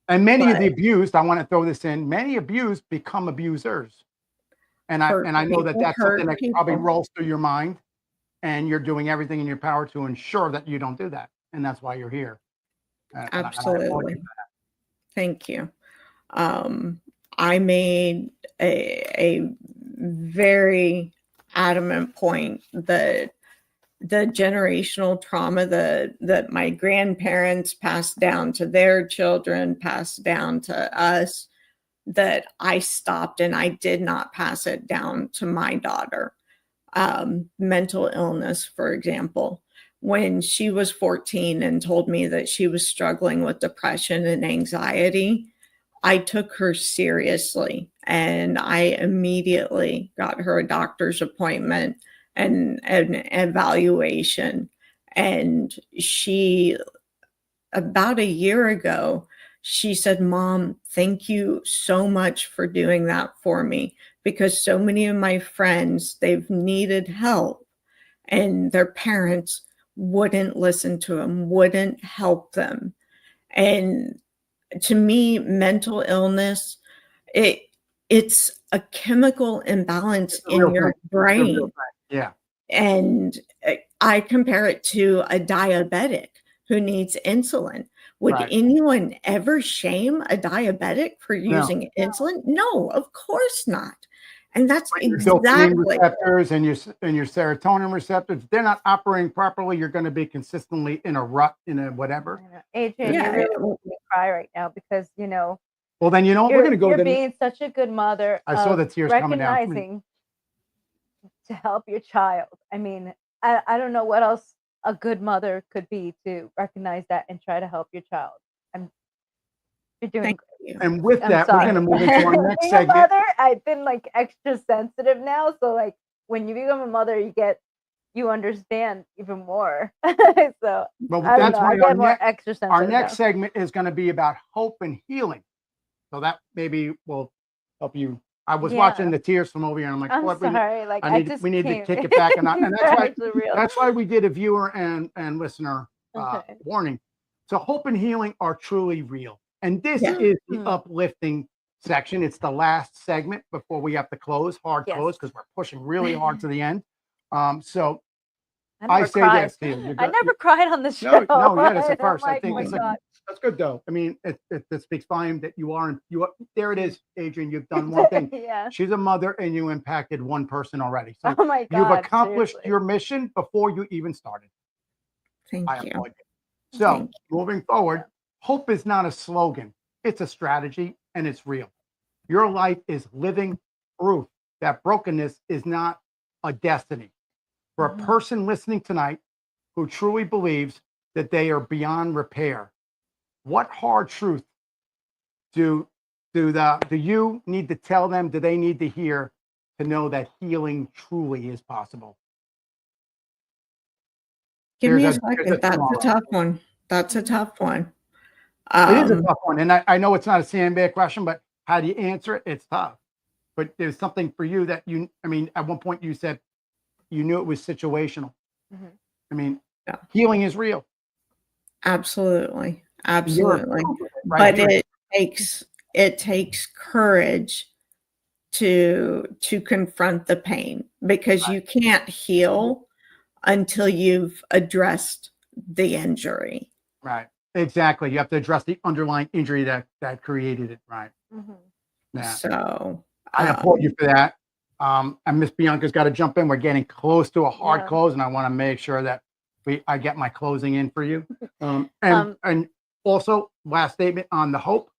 And many of But the abused, I want to throw this in, many abused become abusers. And hurt I know that people that's hurt something that people. probably rolls through your mind, and you're doing everything in your power to ensure that you don't do that. And that's why you're here. And I applaud you Absolutely. for that. Thank you. I made a very adamant point that the generational trauma that my grandparents passed down to their children, passed down to us, that I stopped and I did not pass it down to my daughter. Mental illness, for example. When she was 14 and told me that she was struggling with depression and anxiety, I took her seriously and I immediately got her a doctor's appointment and an evaluation. And she, about a year ago, she said, "Mom, thank you so much for doing that for me, because so many of my friends, they've needed help and their parents wouldn't listen to them, wouldn't help them." And to me, mental illness, it it's a chemical imbalance It's a in real your thing. It's a real brain. thing. Yeah. And I compare it to a diabetic who needs insulin. Would Right. anyone ever shame a diabetic for No. using insulin? No, of course not. And that's Your dopamine exactly receptors and your serotonin receptors, if they're not operating properly, you're going to be consistently in a rut, in a whatever. I know. Adrienne, Yeah, you're really making me cry right now because Well, then you know what? We're going to go you're to being such a good mother. I saw of the tears coming down. recognizing to help your child. I mean, I don't know what else a good mother could be to recognize that and try to help your child. You're doing thank great. you. And with I'm that, sorry. we're going to move into our next Being a segment. mother, I've been like extra sensitive now. So like when you become a mother, you understand even more. So Well, I don't that's know. I why get more extra sensitive. our next now. segment is going to be about hope and healing. So that maybe will help you. I was watching the tears from over here, and I'm like, I'm "What, sorry. Like we need to kick it back," and that's why we did a viewer and listener Okay. warning. So hope and healing are truly real, and this Yeah. is the uplifting section. It's the last segment before we have to close, hard Yes. close, because we're pushing really hard to the end. So I say cried. this to you. I never cried on the show. No, yeah, that's a I'm first. I like, think oh my it's God. that's good though. I mean, it speaks volume that you are there. It is, Adrienne. You've done one thing. Yeah. She's a mother, and you impacted one person already. So Oh my God. you've accomplished seriously. your mission before you even started. Thank I you. applaud you. So moving forward, hope is not a slogan; it's a strategy, and it's real. Your life is living proof that brokenness is not a destiny. For a person listening tonight who truly believes that they are beyond repair, what hard truth do do you need to tell them, do they need to hear to know that healing truly is possible? Give me a There's second. That's a tomorrow. tough one. That's a tough one. It is a tough one. And I know it's not a sandbag question, but how do you answer it? It's tough. But there's something for you that at one point you said you knew it was situational. Mhm. I mean, Yeah. healing is real. Absolutely. Absolutely. Right? But it takes courage to confront the pain, because you can't heal until you've addressed the injury. Right. Exactly. You have to address the underlying injury that created it. Right. Mhm. Yeah. So I applaud you for that. And Miss Bianca's got to jump in. We're getting close to a hard close, and I want to make sure that I get my closing in for you. And also, last statement on the hope,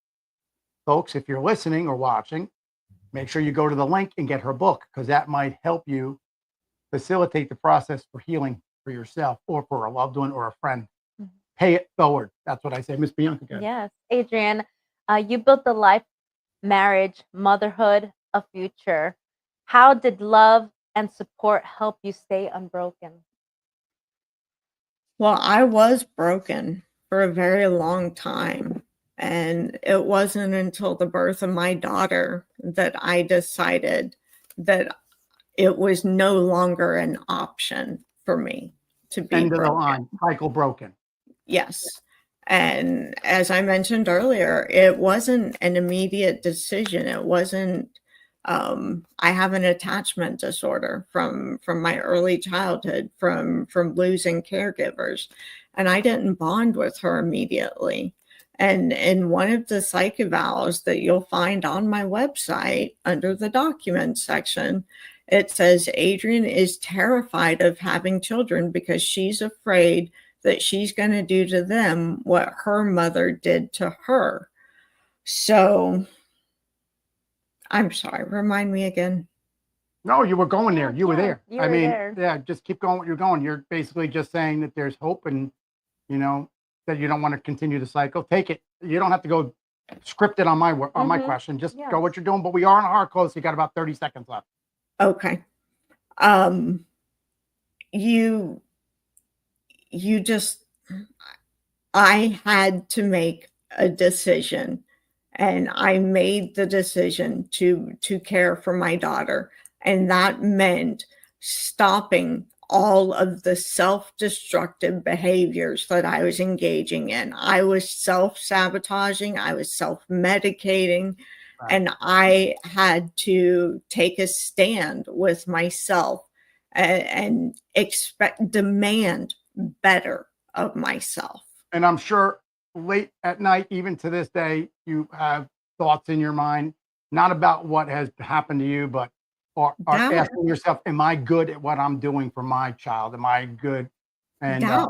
folks. If you're listening or watching, make sure you go to the link and get her book, because that might help you facilitate the process for healing for yourself or for a loved one or a friend. Mhm. Pay it forward. That's what I say, Miss Bianca. Go ahead. Yes, Adrienne, you built the life, marriage, motherhood, a future. How did love and support help you stay unbroken? Well, I was broken for a very long time. And it wasn't until the birth of my daughter that I decided that it was no longer an option for me to be End of the broken. line. Cycle broken. Yes. And as I mentioned earlier, it wasn't an immediate decision. It wasn't, I have an attachment disorder from my early childhood, from losing caregivers. And I didn't bond with her immediately. And in one of the psych evals that you'll find on my website under the documents section, it says Adrienne is terrified of having children because she's afraid that she's going to do to them what her mother did to her. So, I'm sorry, remind me again. No, you were going there. You were there. You were there. Yeah, just keep going what you're going. You're basically just saying that there's hope, and that you don't want to continue the cycle. Take it. You don't have to go scripted on my question. Just go what you're doing. But we are on a hard close. You got about 30 seconds left. Okay. You just, I had to make a decision, and I made the decision to care for my daughter. And that meant stopping all of the self-destructive behaviors that I was engaging in. I was self-sabotaging, I was self-medicating, and I had to take a stand with myself and demand better of myself. And I'm sure late at night, even to this day, you have thoughts in your mind, not about what has happened to you, but are asking yourself, am I good at what I'm doing for my child? Am I good? And yes,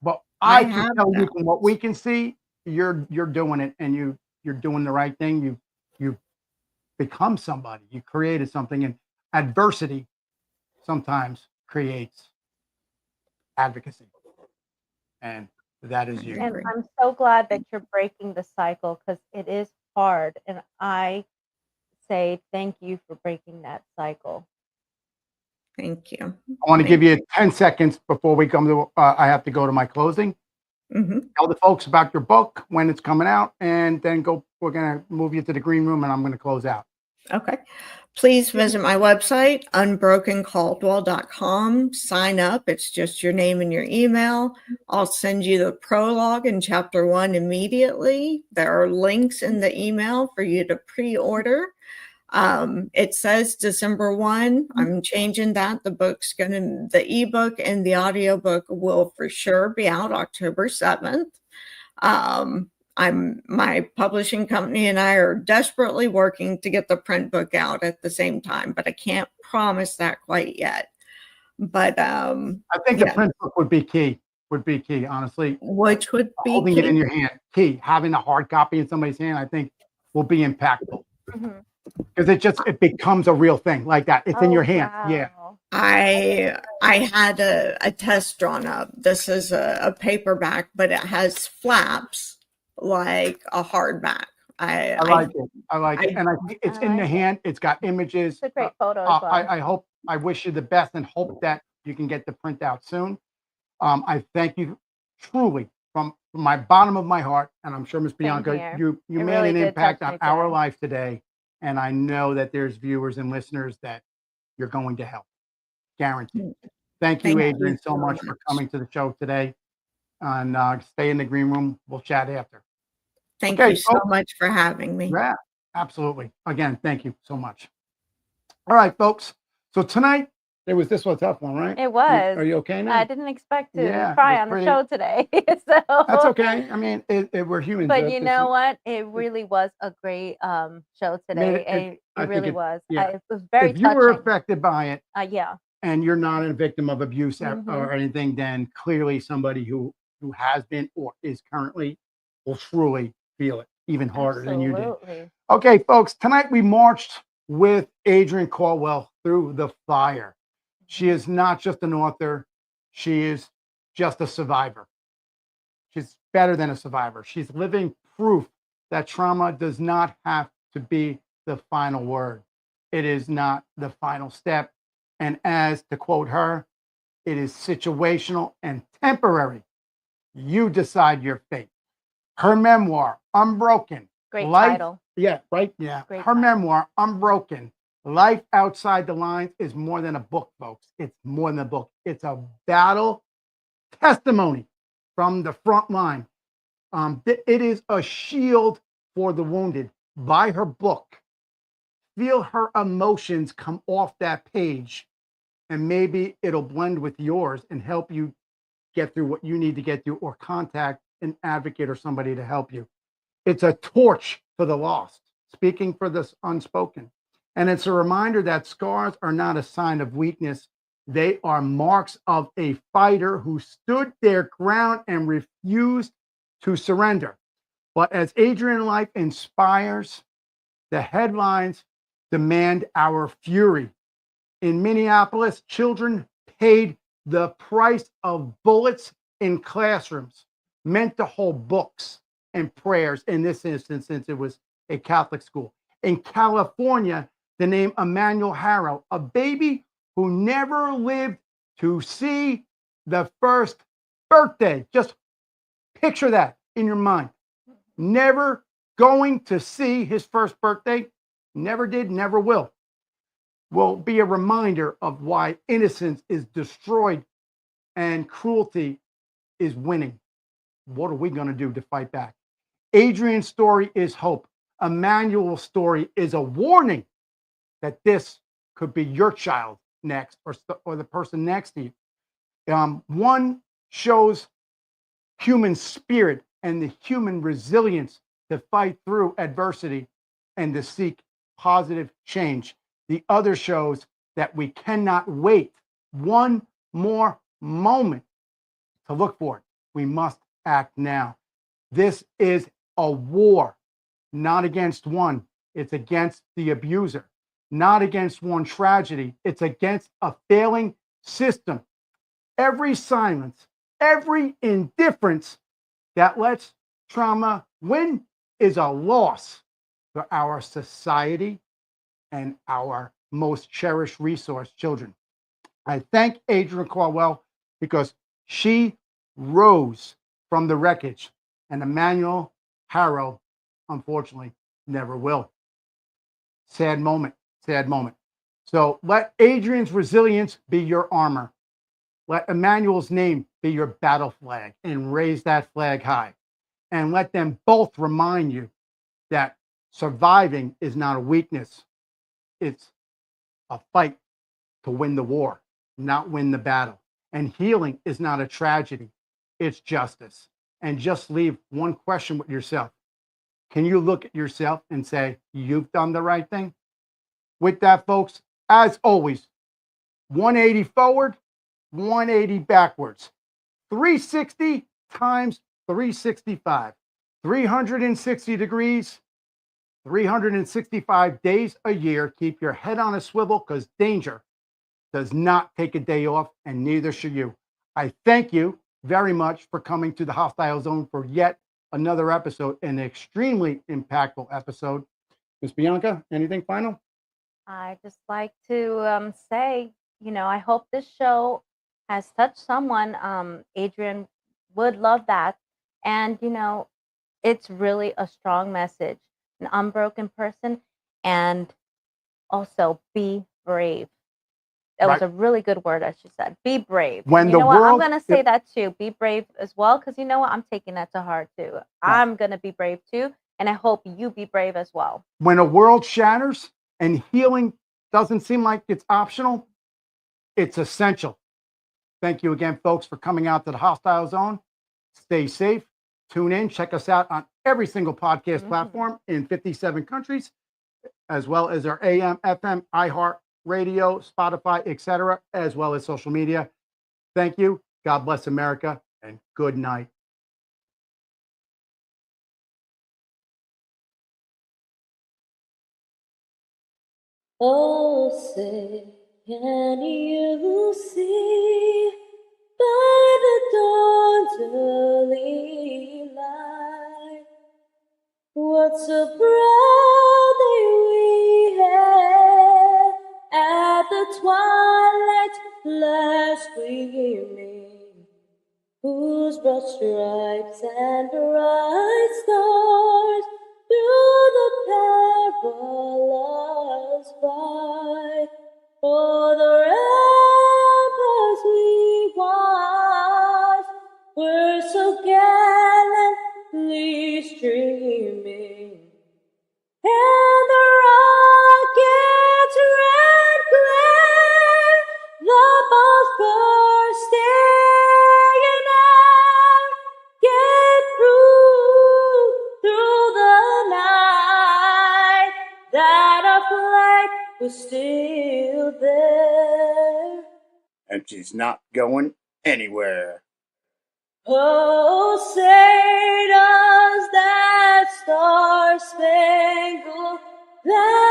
but I can tell you from what we can see, you're doing it, and you're doing the right thing. You become somebody. You created something, and adversity sometimes creates advocacy, and that is you. And I'm so glad that you're breaking the cycle, because it is hard. And I say thank you for breaking that cycle. Thank you. I want to give you 10 seconds before we come to, I have to go to my closing. Tell the folks about your book, when it's coming out, and then we're going to move you to the green room, and I'm going to close out. Okay. Please visit my website, unbrokencaldwell.com. Sign up. It's just your name and your email. I'll send you the prologue in chapter 1 immediately. There are links in the email for you to pre-order. It says December 1. I'm changing that. The ebook and the audiobook will for sure be out October 7th. My publishing company and I are desperately working to get the print book out at the same time, but I can't promise that quite yet. But I think the print book would be key, honestly. Which would be holding key. It in your hand. Key. Having a hard copy in somebody's hand, I think, will be impactful. Because it becomes a real thing like that. It's in your hand. Wow. Yeah. I had a test drawn up. This is a paperback, but it has flaps like a hardback. I like it. I like it. I And I think it's I in the like it. hand. It's got images. It's a great photo as well. I hope, I wish you the best and hope that you can get the printout soon. I thank you truly from my bottom of my heart. And I'm sure, Miss Bianca, here. you It made really an did impact touch on me our today. life today. And I know that there's viewers and listeners that you're going to help. Guaranteed. Thank you, Thank you Adrienne, so so much for much. coming to the show today. And stay in the green room. We'll chat after. Thank Okay, you so folks. much for having me. Yeah, absolutely. Again, thank you so much. All right, folks. So tonight, this was a tough one, right? It was. Are you okay now? I didn't expect to Yeah, it cry was on the pretty. show today. So That's okay. I mean, we're humans. But you know what? It really was a great show today. It I think really was. yeah. It was very If you were touching. affected by it Yeah. and you're not a victim of abuse Mhm. or anything, then clearly somebody who has been or is currently will truly feel it even harder than you did. Absolutely. Okay, folks, tonight we marched with Adriene Caldwell through the fire. She is not just an author, she is just a survivor. She's better than a survivor. She's living proof that trauma does not have to be the final word. It is not the final step. And as to quote her, it is situational and temporary. You decide your fate. Her memoir, Unbroken. Great Life, title. yeah, right? Yeah. Great Her title. memoir, Unbroken. Life Outside the Lines is more than a book, folks. It's more than a book. It's a battle testimony from the front line. It is a shield for the wounded. Buy her book. Feel her emotions come off that page, and maybe it'll blend with yours and help you get through what you need to get through, or contact an advocate or somebody to help you. It's a torch for the lost, speaking for this unspoken. And it's a reminder that scars are not a sign of weakness. They are marks of a fighter who stood their ground and refused to surrender. But as Adrienne life inspires, the headlines demand our fury. In Minneapolis, children paid the price of bullets in classrooms meant to hold books and prayers. In this instance, since it was a Catholic school. In California, the name Emmanuel Haro, a baby who never lived to see the first birthday. Just picture that in your mind. Never going to see his first birthday. Never did, never will be a reminder of why innocence is destroyed and cruelty is winning. What are we going to do to fight back? Adrienne's story is hope. Emmanuel's story is a warning that this could be your child next, or the person next to you. One shows human spirit and the human resilience to fight through adversity and to seek positive change. The other shows that we cannot wait one more moment to look for it. We must act now. This is a war, not against one. It's against the abuser, not against one tragedy. It's against a failing system. Every silence, every indifference that lets trauma win is a loss for our society and our most cherished resource, children. I thank Adriene Caldwell because she rose from the wreckage, and Emmanuel Haro, unfortunately, never will. Sad moment, sad moment. So let Adrienne's resilience be your armor. Let Emmanuel's name be your battle flag, and raise that flag high. And let them both remind you that surviving is not a weakness. It's a fight to win the war, not win the battle. And healing is not a tragedy, it's justice. And just leave one question with yourself. Can you look at yourself and say, you've done the right thing? With that, folks, as always, 180 forward, 180 backwards, 360 times 365, 360 degrees, 365 days a year. Keep your head on a swivel, because danger does not take a day off, and neither should you. I thank you very much for coming to the Hostile Zone for yet another episode, an extremely impactful episode. Miss Bianca, anything final? I just like to say, I hope this show has touched someone. Adrienne would love that. And, it's really a strong message, an unbroken person, and also be brave. That was Right. a really good word, as she said. Be brave. When And the you know what? I'm world- going to say that too. Be brave as well, because you know what? I'm taking that to heart too. I'm going to be brave too. And I hope you be brave as well. When a world shatters and healing doesn't seem like it's optional, it's essential. Thank you again, folks, for coming out to the Hostile Zone. Stay safe. Tune in. Check us out on every single podcast platform in 57 countries, as well as our AM, FM, iHeart Radio, Spotify, etc., as well as social media. Thank you. God bless America, and good night. Oh, say, can you see by the dawn's early light what so proudly we hailed at the twilight's last gleaming, whose broad stripes and bright stars through the perilous fight o'er the ramparts we watched were so gallantly streaming, and the rocket's red glare, the bombs bursting in air, get through the night, that our flag was still there. And she's not going anywhere. Oh, say does that star-spangled banner